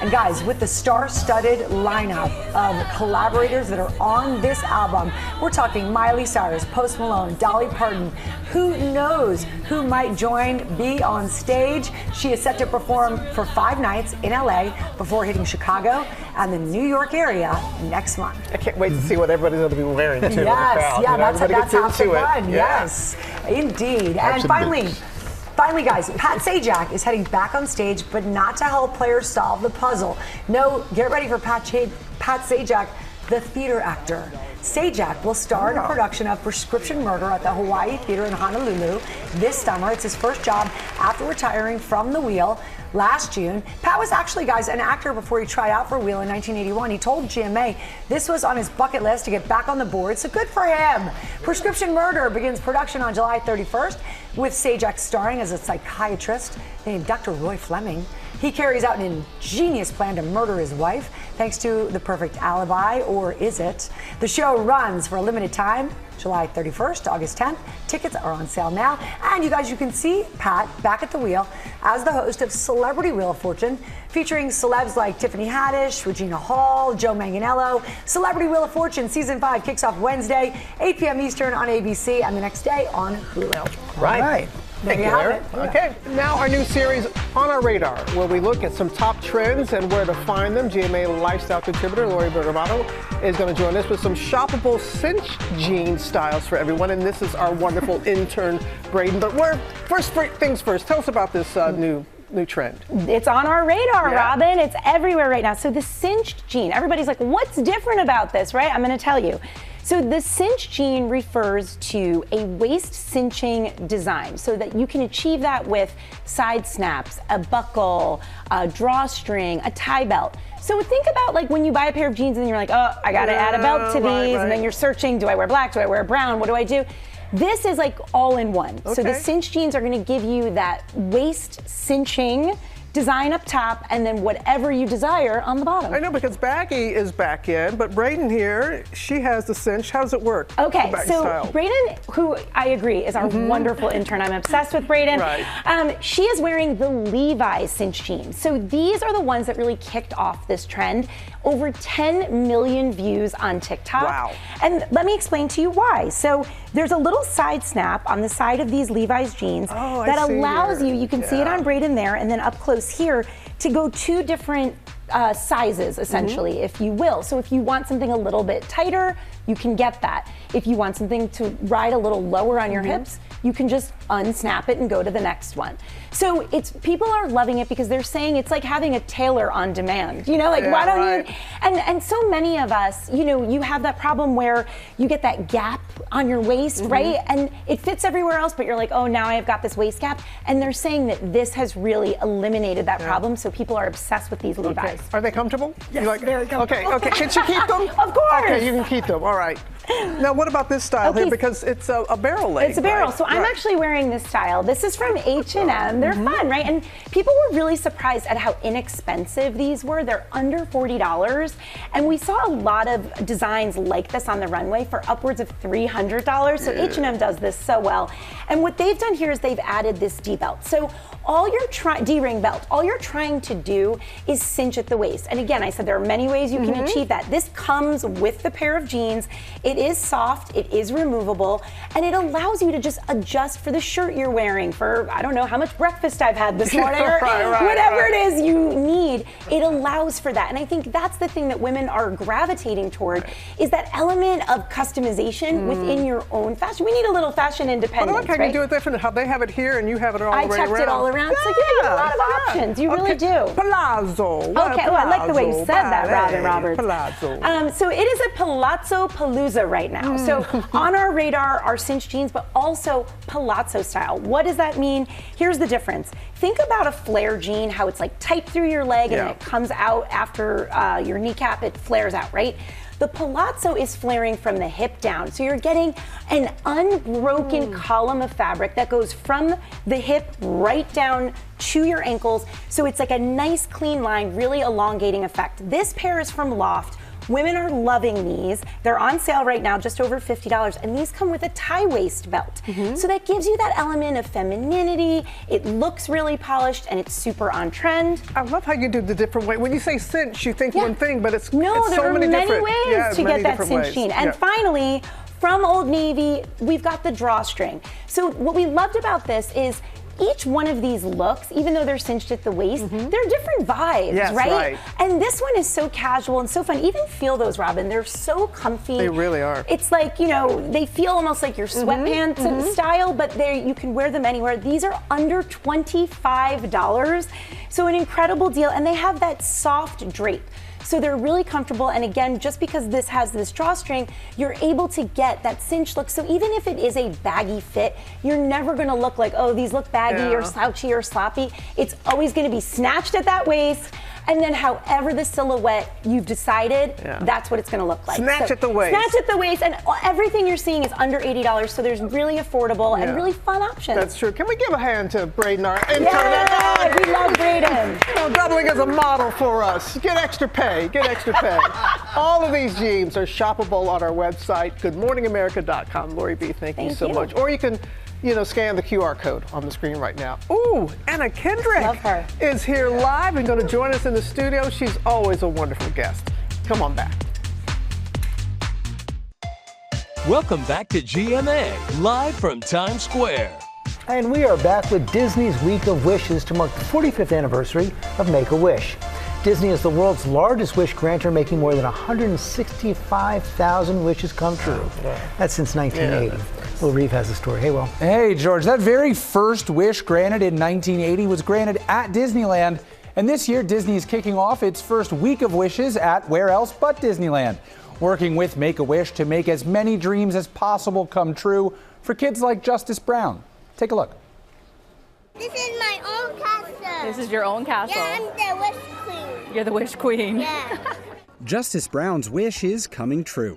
And guys, with the star-studded lineup of collaborators that are on this album, we're talking Miley Cyrus, Post Malone, Dolly Parton. Who knows who might join B on stage? She is set to perform for 5 nights in LA before hitting Chicago and the New York area next month. I can't wait to see what everybody's going to be wearing too. Yes, yeah, that's half the fun. Yeah. Yes, indeed. And finally, guys, Pat Sajak is heading back on stage, but not to help players solve the puzzle. No, get ready for Pat Sajak, the theater actor. Sajak will star in a production of Prescription Murder at the Hawaii Theater in Honolulu this summer. It's his first job after retiring from the wheel last June. Pat was actually, guys, an actor before he tried out for Wheel in 1981. He told GMA this was on his bucket list to get back on the board, so good for him. Prescription Murder begins production on July 31st with Sajak starring as a psychiatrist named Dr. Roy Fleming. He carries out an ingenious plan to murder his wife thanks to the perfect alibi, or is it? The show runs for a limited time, July 31st to August 10th. Tickets are on sale now. And you guys, you can see Pat back at the wheel as the host of Celebrity Wheel of Fortune, featuring celebs like Tiffany Haddish, Regina Hall, Joe Manganiello. Celebrity Wheel of Fortune Season 5 kicks off Wednesday, 8 p.m. Eastern on ABC, and the next day on Hulu. Right. There you have it. Okay, now our new series, On Our Radar, where we look at some top trends and where to find them. GMA lifestyle contributor Lori Bergamato is going to join us with some shoppable cinch jean styles for everyone. And this is our wonderful intern, Braden. But first things first, tell us about this new trend. It's on our radar, Robin. It's everywhere right now. So the cinched jean, everybody's like, what's different about this, right? I'm going to tell you. So the cinch jean refers to a waist cinching design so that you can achieve that with side snaps, a buckle, a drawstring, a tie belt. So think about like when you buy a pair of jeans and you're like, oh, I got to add a belt to these. And then you're searching, do I wear black? Do I wear brown? What do I do? This is like all in one. Okay. So the cinch jeans are going to give you that waist cinching design up top, and then whatever you desire on the bottom. I know, because Baggy is back in, but Braden here, she has the cinch. How does it work? Okay, so Braden, who I agree is our wonderful intern. I'm obsessed with Braden. Right. She is wearing the Levi's cinch jeans. So these are the ones that really kicked off this trend. Over 10 million views on TikTok. Wow. And let me explain to you why. So there's a little side snap on the side of these Levi's jeans that allows you can see it on Braden there, and then up close here, to go 2 different sizes, essentially, if you will. So if you want something a little bit tighter, you can get that. If you want something to ride a little lower on your hips, you can just unsnap it and go to the next one. So people are loving it because they're saying it's like having a tailor on demand. You know, like why don't you? And so many of us, you know, you have that problem where you get that gap on your waist, right? And it fits everywhere else, but you're like, oh, now I've got this waist gap. And they're saying that this has really eliminated that problem. So people are obsessed with these Levi's. Are they comfortable? Yes, very comfortable. Okay. Can you keep them? Of course. Okay, you can keep them. All right. Now, what about this style here? Because it's a barrel leg. It's a barrel. Right? So I'm actually wearing this style. This is from H&M. They're fun, right? And people were really surprised at how inexpensive these were. They're under $40. And we saw a lot of designs like this on the runway for upwards of $300. So H&M does this so well. And what they've done here is they've added this D-belt. So D-ring belt, all you're trying to do is cinch at the waist. And again, I said there are many ways you can achieve that. This comes with the pair of jeans. It is soft, it is removable, and it allows you to just adjust for the shirt you're wearing, for I don't know how much breakfast I've had this morning, or whatever it is you need. It allows for that. And I think that's the thing that women are gravitating toward, is that element of customization within your own fashion. We need a little fashion independence, But okay, you do it different. How they have it here and you have it all around. I checked it all around. So you have a lot of options. You really do. Palazzo. Okay, well, I like the way you said that, Robin Roberts. Palazzo. So it is a palazzo palooza right now. So on our radar are cinched jeans, but also palazzo style. What does that mean? Here's the difference. Think about a flare jean, how it's like tight through your leg and then it comes out after your kneecap, it flares out, right? The palazzo is flaring from the hip down. So you're getting an unbroken column of fabric that goes from the hip right down to your ankles. So it's like a nice clean line, really elongating effect. This pair is from Loft. Women are loving these. They're on sale right now, just over $50, and these come with a tie waist belt. So that gives you that element of femininity. It looks really polished, and it's super on trend. I love how you do the different way. When you say cinch, you think one thing, but it's there so are many many different ways to get that cinch ways. jean. And finally, from Old Navy, we've got the drawstring. So what we loved about this is each one of these looks, even though they're cinched at the waist, they're different vibes, right? And this one is so casual and so fun. Even feel those, Robin. They're so comfy. They really are. It's like, you know, they feel almost like your sweatpants style, but you can wear them anywhere. These are under $25. So an incredible deal. And they have that soft drape. So they're really comfortable, and again, just because this has this drawstring, you're able to get that cinch look. So even if it is a baggy fit, you're never gonna look like, oh, these look baggy or slouchy or sloppy. It's always gonna be snatched at that waist, and then however the silhouette you've decided, that's what it's gonna look like. Snatch at the waist. Snatch at the waist, and everything you're seeing is under $80, so there's really affordable and really fun options. That's true. Can we give a hand to Braden, our intern? Yeah, we love Braden. You know, doubling as a model for us. Get extra pay, get extra pay. All of these jeans are shoppable on our website, goodmorningamerica.com. Lori B, thank you so much. Or you can, you know, scan the QR code on the screen right now. Ooh, Anna Kendrick is here live and going to join us in the studio. She's always a wonderful guest. Come on back. Welcome back to GMA, live from Times Square. And we are back with Disney's Week of Wishes to mark the 45th anniversary of Make-A-Wish. Disney is the world's largest wish granter, making more than 165,000 wishes come true. That's since 1980. Will Reeve has the story. Hey, Will. Hey, George. That very first wish granted in 1980 was granted at Disneyland. And this year, Disney is kicking off its first Week of Wishes at where else but Disneyland, working with Make-A-Wish to make as many dreams as possible come true for kids like Justice Brown. Take a look. This is my own castle. This is your own castle. Yeah, I'm the wish queen. You're the wish queen. Yeah. Justice Brown's wish is coming true.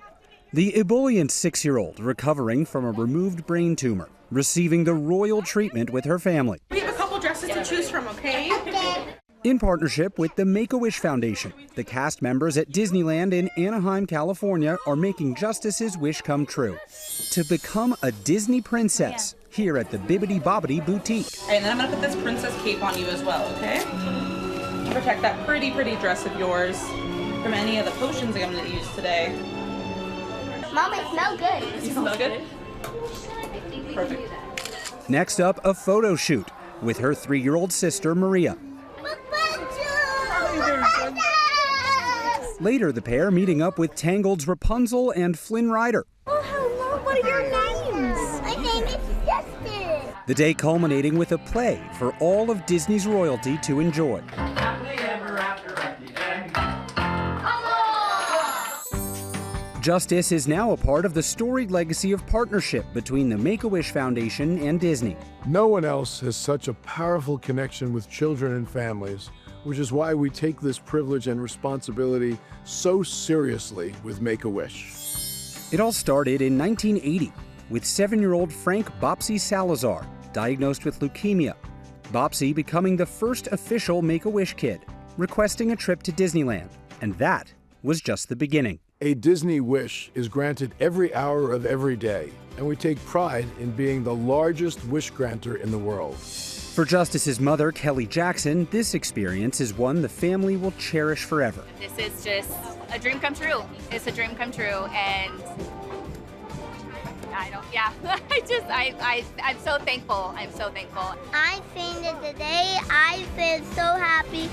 The ebullient 6-year-old recovering from a removed brain tumor, receiving the royal treatment with her family. We have a couple dresses to choose from, okay? In partnership with the Make-A-Wish Foundation, the cast members at Disneyland in Anaheim, California are making Justice's wish come true. To become a Disney princess here at the Bibbidi Bobbidi Boutique. And then I'm gonna put this princess cape on you as well, okay? To protect that pretty dress of yours from any of the potions I'm gonna use today. Mom, I smell good. You smell good? Perfect. Next up, a photo shoot with her 3-year-old sister, Maria. Later, the pair meeting up with Tangled's Rapunzel and Flynn Rider. Oh, hello. What are your names? My name is Justin. The day culminating with a play for all of Disney's royalty to enjoy. Justice is now a part of the storied legacy of partnership between the Make-A-Wish Foundation and Disney. No one else has such a powerful connection with children and families, which is why we take this privilege and responsibility so seriously with Make-A-Wish. It all started in 1980 with 7-year-old Frank Bopsy Salazar, diagnosed with leukemia. Bopsy becoming the first official Make-A-Wish kid, requesting a trip to Disneyland. And that was just the beginning. A Disney wish is granted every hour of every day, and we take pride in being the largest wish granter in the world. For Justice's mother, Kelly Jackson, this experience is one the family will cherish forever. This is just a dream come true. It's a dream come true, and I'm so thankful. I'm so thankful. I fainted today. I feel so happy.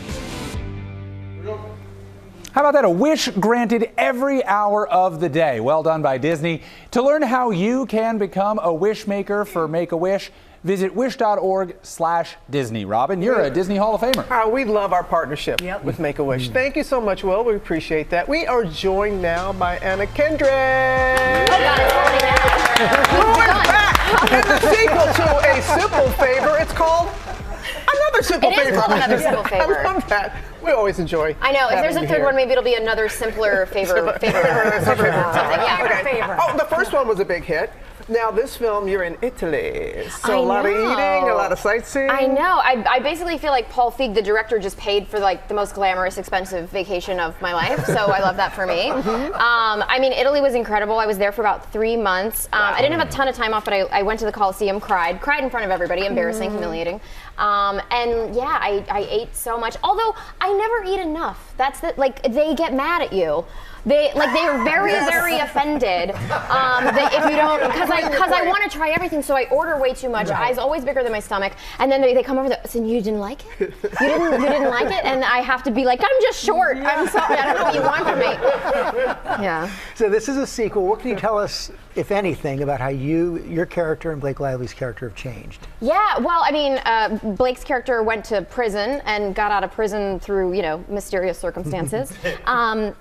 How about that? A wish granted every hour of the day. Well done by Disney. To learn how you can become a wish maker for Make-A-Wish, visit wish.org/Disney. Robin, you're a Disney Hall of Famer. We love our partnership with Make-A-Wish. Thank you so much, Will. We appreciate that. We are joined now by Anna Kendrick. We're back in the sequel to A Simple Favor. It's called Another Simple Favor. It is called Another Simple Favor. I love that. We always enjoy. I know. If there's a third one, maybe it'll be Another Simpler Favor. Oh, the first one was a big hit. Now, this film, you're in Italy. So a lot of eating, a lot of sightseeing. I know. I basically feel like Paul Feig, the director, just paid for like the most glamorous, expensive vacation of my life. So I love that for me. I mean, Italy was incredible. I was there for about 3 months. I didn't have a ton of time off, but I went to the Colosseum, cried in front of everybody, embarrassing, humiliating. And yeah, I ate so much. Although I never eat enough. That's they get mad at you. They are very, very offended if you don't, because I want to try everything, so I order way too much. Eyes always bigger than my stomach, and then they come over. So you didn't like it? You didn't like it? And I have to be like, I'm just short. I'm sorry. I don't know what you want from me. Yeah. So this is a sequel. What can you tell us, if anything, about how your character and Blake Lively's character have changed? Yeah. Well, I mean, Blake's character went to prison and got out of prison through mysterious circumstances, and.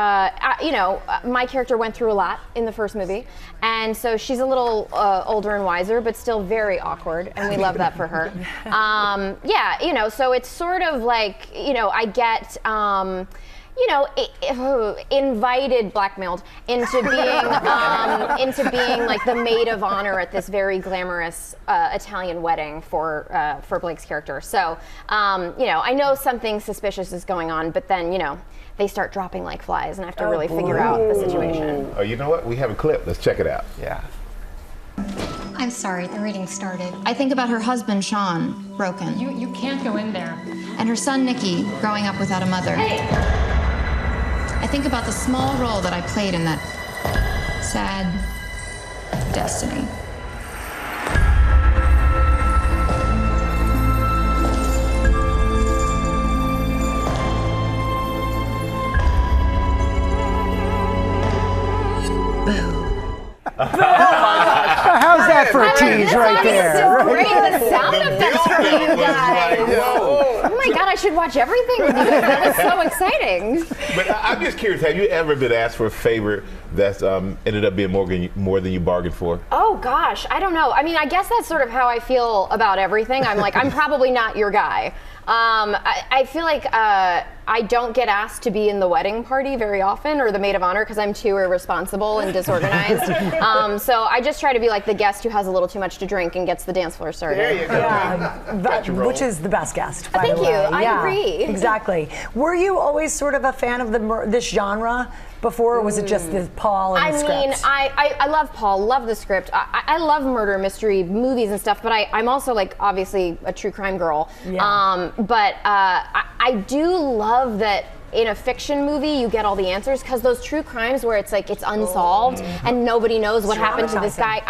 My character went through a lot in the first movie, and so she's a little older and wiser, but still very awkward, and we love that for her. So it's sort of like, I get, invited, blackmailed into being like the maid of honor at this very glamorous Italian wedding for Blake's character. So, I know something suspicious is going on, but then, they start dropping like flies, and I have to really figure out the situation. Oh, you know what? We have a clip. Let's check it out. Yeah. I'm sorry, the reading started. I think about her husband, Sean, broken. You can't go in there. And her son, Nicky, growing up without a mother. Hey! I think about the small role that I played in that sad destiny. How's that for a tease right there? So great, the sound effects from you guys. Oh my God, I should watch everything with you guys. That was so exciting. But I'm just curious, have you ever been asked for a favor that's ended up being more than you bargained for? Oh gosh, I don't know. I mean, I guess that's sort of how I feel about everything. I'm like, I'm probably not your guy. I feel like I don't get asked to be in the wedding party very often, or the maid of honor, because I'm too irresponsible and disorganized. So I just try to be like the guest who has a little too much to drink and gets the dance floor started. There you go. Which is the best guest, by Thank the you. way. I agree. Exactly. Were you always sort of a fan of this genre before, or was it just the Paul and the script? I love Paul, love the script. I love murder mystery movies and stuff, but I'm also like obviously a true crime girl. Yeah. But I do love that in a fiction movie you get all the answers, because those true crimes where it's like it's unsolved and nobody knows what happened to this guy,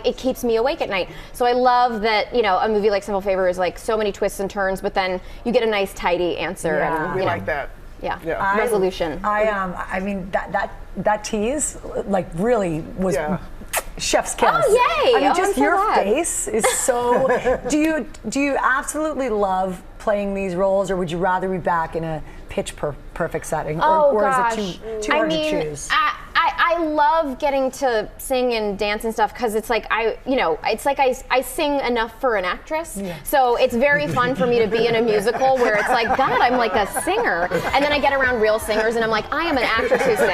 it keeps me awake at night. So I love that a movie like Simple Favor is like so many twists and turns, but then you get a nice tidy answer. Yeah, we like that. resolution. I mean, that tease, like, really was chef's kiss. Oh, yay! I mean, just I'm so your glad. face is so. Do you absolutely love playing these roles, or would you rather be back in a pitch perfect setting, or gosh. is it too hard to choose? I love getting to sing and dance and stuff because it's like it's like I sing enough for an actress. Yeah. So it's very fun for me to be in a musical where it's like, God, I'm like a singer, and then I get around real singers and I'm like, I am an actress who sings.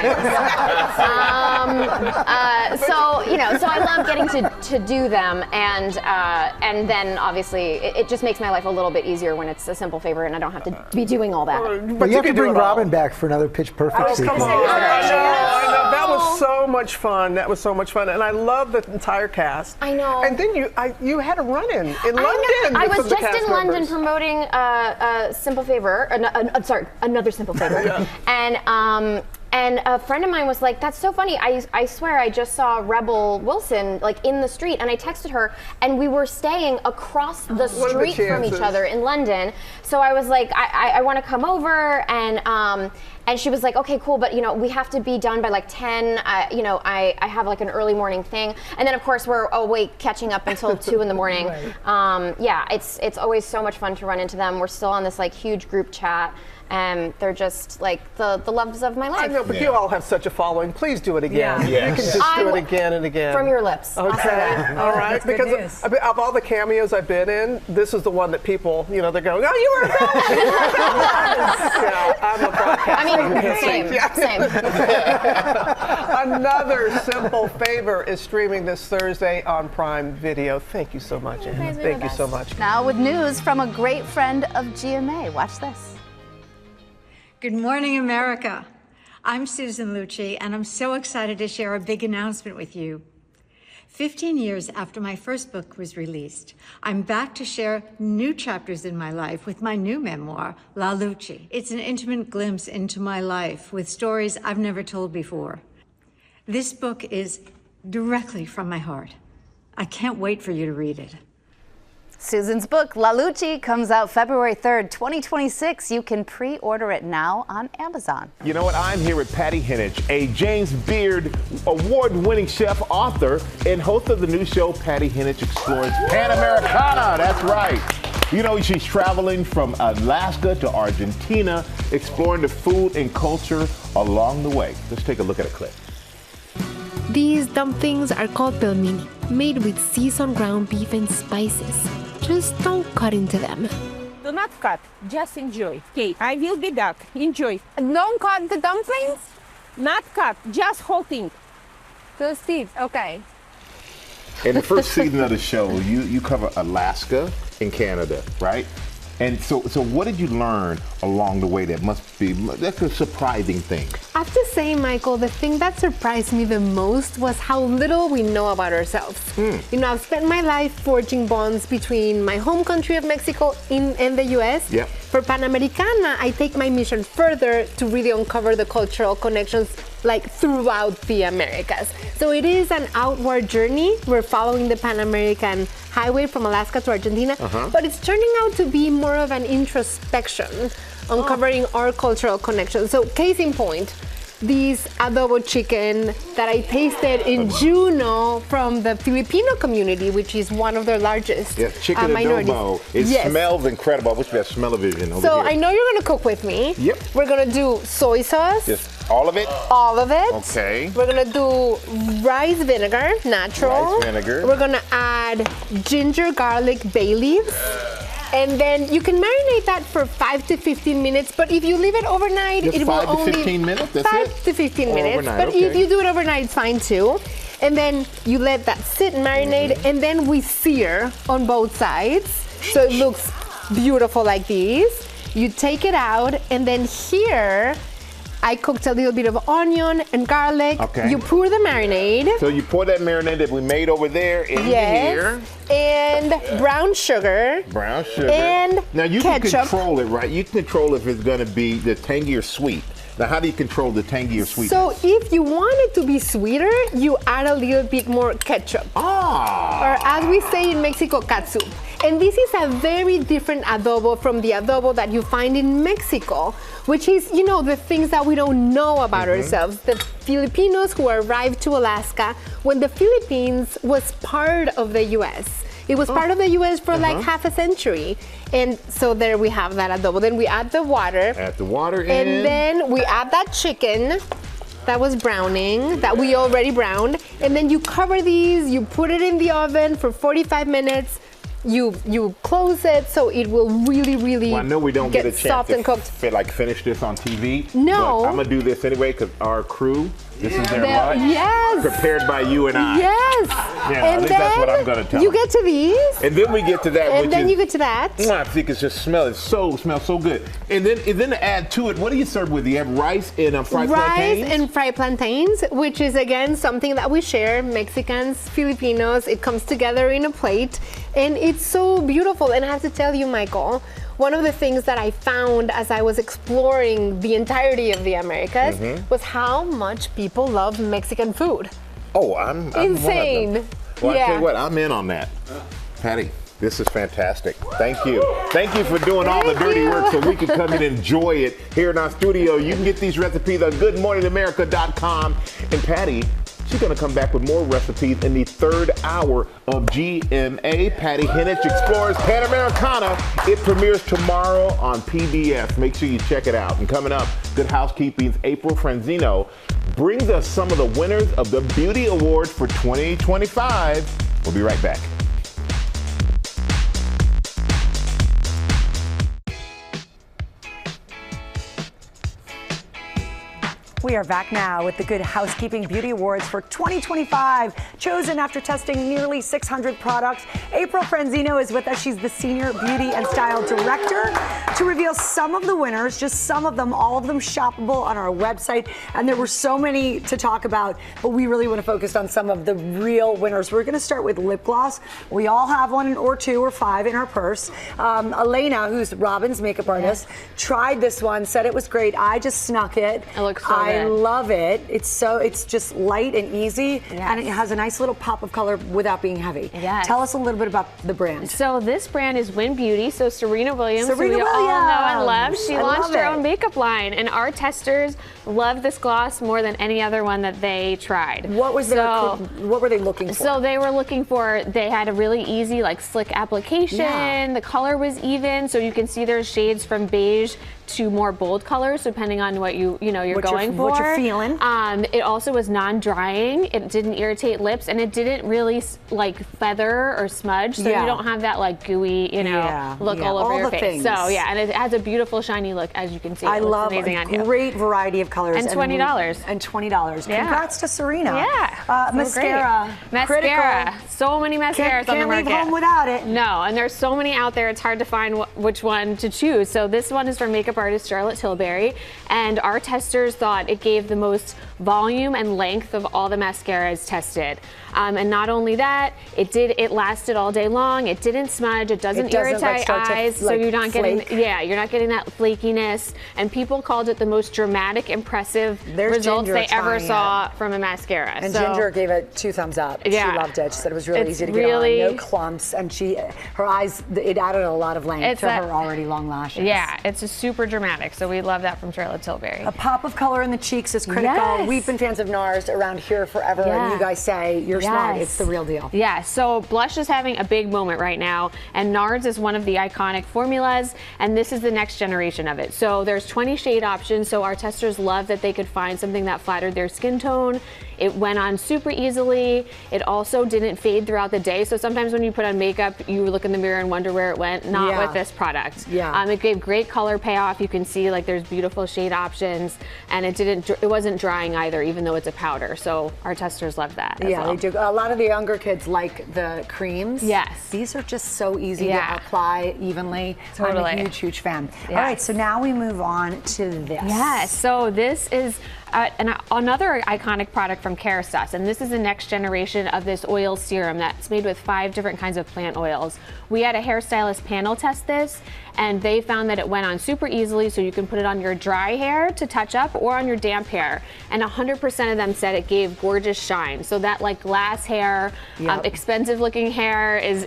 So I love getting to do them, and then obviously it just makes my life a little bit easier when it's a simple favor and I don't have to be doing all that. But you have to bring Robin back for another Pitch Perfect sequence. I know. That was so much fun. And I love the entire cast. I know. And then you had a run-in in London. I was with the just cast in London members. promoting Simple Favor. Another Simple Favor. And a friend of mine was like, "That's so funny. I swear I just saw Rebel Wilson like in the street." And I texted her, and we were staying across the street from each other in London. So I was like, I want to come over, and she was like, "Okay, cool, but we have to be done by like 10. I have like an early morning thing." And then of course we're awake catching up until 2 in the morning. Right. It's always so much fun to run into them. We're still on this like huge group chat. And they're just like the loves of my life. I know, but you all have such a following. Please do it again. Yeah. You can just do it again and again. From your lips. Okay. All right. That's good because news. of all the cameos I've been in, this is the one that people, they're going, "Oh, you were a I'm a broadcaster. Same. Another Simple Favor is streaming this Thursday on Prime Video. Thank you so much, Anna. Thank you so much. Now with news from a great friend of GMA. Watch this. Good morning, America. I'm Susan Lucci, and I'm so excited to share a big announcement with you. 15 years after my first book was released, I'm back to share new chapters in my life with my new memoir, La Lucci. It's an intimate glimpse into my life with stories I've never told before. This book is directly from my heart. I can't wait for you to read it. Susan's book, La Lucci, comes out February 3rd, 2026. You can pre-order it now on Amazon. You know what? I'm here with Patty Heneage, a James Beard award-winning chef, author, and host of the new show, Patty Heneage Explores Panamericana. That's right. She's traveling from Alaska to Argentina, exploring the food and culture along the way. Let's take a look at a clip. These dumplings are called pelmeni, made with seasoned ground beef and spices. Just don't cut into them. Do not cut, just enjoy. Okay, I will be back. Enjoy. Don't cut the dumplings? Not cut, just whole thing. Those teeth, okay. In the first season of the show, you cover Alaska and Canada, right? And so what did you learn along the way that's a surprising thing? I have to say, Michael, the thing that surprised me the most was how little we know about ourselves. I've spent my life forging bonds between my home country of Mexico and the U.S. Yep. For Panamericana, I take my mission further to really uncover the cultural connections throughout the Americas. So it is an outward journey. We're following the Pan American Highway from Alaska to Argentina, but it's turning out to be more of an introspection, uncovering our cultural connections. So case in point, these adobo chicken that I tasted in Juneau from the Filipino community, which is one of their largest chicken minorities. Adobo. It smells incredible. I wish we had smell-o-vision over So here. I know you're going to cook with me. Yep. We're going to do soy sauce. Just all of it? All of it. Okay. We're going to do rice vinegar, natural. Rice vinegar. We're going to add ginger, garlic, bay leaves. And then you can marinate that for 5 to 15 minutes. But if you leave it overnight, Just it will 5 to only 15 minutes. That's 5 to 15 minutes. Overnight, but okay. if you do it overnight, it's fine too. And then you let that sit and marinate, and then we sear on both sides, so it looks beautiful like these. You take it out, and then here I cooked a little bit of onion and garlic. Okay. You pour the marinade. So you pour that marinade that we made over there in here. And brown sugar. Brown sugar. And now you ketchup. can control it, right? You can control if it's going to be the tangy or sweet. Now, how do you control the tangy or sweet? So if you want it to be sweeter, you add a little bit more ketchup. Ah. Or as we say in Mexico, catsup. And this is a very different adobo from the adobo that you find in Mexico, which is, you know, the things that we don't know about ourselves. The Filipinos who arrived to Alaska when the Philippines was part of the U.S. It was part of the U.S. for like half a century. And so there we have that adobo. Then we add the water. Add the water in. And then we add that chicken that was browning, that we already browned. And then you cover these, you put it in the oven for 45 minutes. You close it so it will really Well, I know we don't get a soft chance and cooked. to finish this on TV. No. But I'm gonna do this anyway because our crew, this is their lunch. Yes. Prepared by you and I. Yes. Yeah, And at least that's what I'm then gonna tell you them. get to these. And then we get to that, And which then is, you get to that. I think it's just smells so good. And then to add to it, what do you serve with? You have rice and fried plantains? Rice and fried plantains, which is again something that we share, Mexicans, Filipinos. It comes together in a plate, and it's so beautiful. And I have to tell you, Michael, one of the things that I found as I was exploring the entirety of the Americas was how much people love Mexican food. Oh, I'm Insane. One of them. Well, I Yeah. tell you what, I'm in on that. Patty, this is fantastic. Thank you. Thank you for doing all the dirty work so we can come and enjoy it here in our studio. You can get these recipes on goodmorningamerica.com. And Patty, she's going to come back with more recipes in the third hour of GMA. Patty Henich Explores Panamericana. It premieres tomorrow on PBS. Make sure you check it out. And coming up, Good Housekeeping's April Franzino brings us some of the winners of the Beauty Awards for 2025. We'll be right back. We are back now with the Good Housekeeping Beauty Awards for 2025, chosen after testing nearly 600 products. April Franzino is with us. She's the Senior Beauty and Style Director to reveal some of the winners, just some of them, all of them shoppable on our website. And there were so many to talk about, but we really want to focus on some of the real winners. We're going to start with lip gloss. We all have one or two or five in our purse. Elena, who's Robin's makeup artist, tried this one, said it was great. I just snuck it. It looks so good. I love it. It's just light and easy, and it has a nice little pop of color without being heavy. Yes. Tell us a little bit about the brand. So this brand is Win Beauty. So Serena Williams, who Serena we all know and love, Williams. she I launched love her it. own makeup line, and our testers love this gloss more than any other one that they tried. What were they looking for? So they were looking for, they had a really easy, like slick application. Yeah. The color was even, so you can see there's shades from beige to more bold colors, depending on what you're going for. What you're feeling. It also was non-drying. It didn't irritate lips, and it didn't really like feather or smudge, so you don't have that like gooey, look all over your face. Things. So yeah, and it has a beautiful shiny look, as you can see. I It looks love amazing a on you. great variety of colors. And $20. And $20. Yeah. Congrats to Serena. Yeah. Mascara. Mascara. Critical. So many mascaras on the market. Can't leave home without it. No, and there's so many out there, it's hard to find which one to choose. So this one is from makeup artist Charlotte Tilbury, and our testers thought it gave the most volume and length of all the mascaras tested. And not only that, it lasted all day long. It didn't smudge. It doesn't irritate eyes, so you're not getting that flakiness. And people called it the most dramatic, impressive results they ever saw from a mascara. And Ginger gave it 2 thumbs up. Yeah. She loved it. She said it was really easy to get on. No clumps, and her eyes, it added a lot of length to her already long lashes. Yeah, it's super dramatic. So we love that from Charlotte Tilbury. A pop of color in the cheeks is critical. Yes. We've been fans of NARS around here forever, and you guys say you're smart. It's the real deal. Yeah, so blush is having a big moment right now, and NARS is one of the iconic formulas, and this is the next generation of it. So there's 20 shade options, so our testers love that they could find something that flattered their skin tone. It went on super easily. It also didn't fade throughout the day. So sometimes when you put on makeup, you look in the mirror and wonder where it went. Not with this product. Yeah. It gave great color payoff. You can see like there's beautiful shade options, and it wasn't drying either, even though it's a powder. So our testers love that. They do. A lot of the younger kids like the creams. Yes. These are just so easy to apply evenly. Totally. I'm a huge fan. Yes. All right, so now we move on to this. Yes, so this is another iconic product from Kerastase, and this is the next generation of this oil serum that's made with 5 different kinds of plant oils. We had a hairstylist panel test this, and they found that it went on super easily, so you can put it on your dry hair to touch up or on your damp hair. And 100% of them said it gave gorgeous shine. So that like glass hair, expensive looking hair is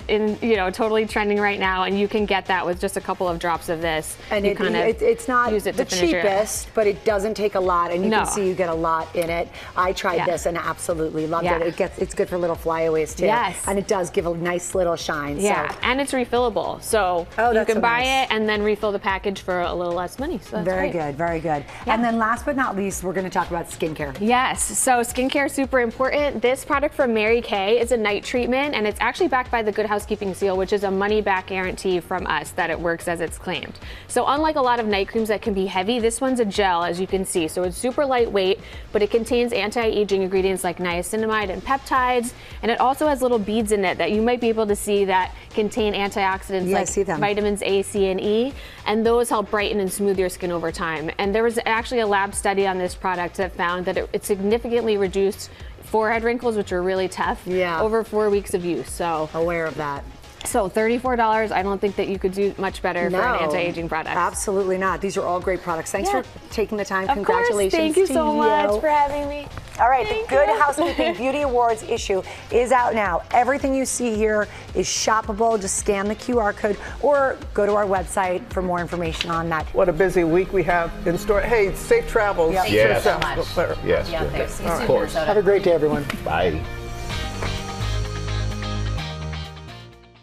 totally trending right now, and you can get that with just a couple of drops of this. And it's not the cheapest, but it doesn't take a lot, and you can see you get a lot in it. I tried this and absolutely loved it. It's good for little flyaways too. Yes. And it does give a nice little shine. Yeah, so. And it's refillable. So you can buy it and then refill the package for a little less money. So that's very great. good, very good. Yeah. And then last but not least, we're going to talk about skincare. Yes, so skincare is super important. This product from Mary Kay is a night treatment, and it's actually backed by the Good Housekeeping seal, which is a money-back guarantee from us that it works as it's claimed. So unlike a lot of night creams that can be heavy, this one's a gel, as you can see. So it's super lightweight, but it contains anti-aging ingredients like niacinamide and peptides, and it also has little beads in it that you might be able to see that contain antioxidants like vitamins A, C, and E, and those help brighten and smooth your skin over time. And there was actually a lab study on this product that found that it significantly reduced forehead wrinkles, which are really tough, over 4 weeks of use. So aware of that. So $34, I don't think that you could do much better for an anti-aging product. Absolutely not. These are all great products. Thanks for taking the time. Of Congratulations. Course. Thank you so much for having me. All right, the Good Housekeeping Beauty Awards issue is out now. Everything you see here is shoppable. Just scan the QR code or go to our website for more information on that. What a busy week we have in store. Hey, safe travels. Thank you so much. Yes. Yeah, thanks. Of course. Have a great day, everyone. Bye.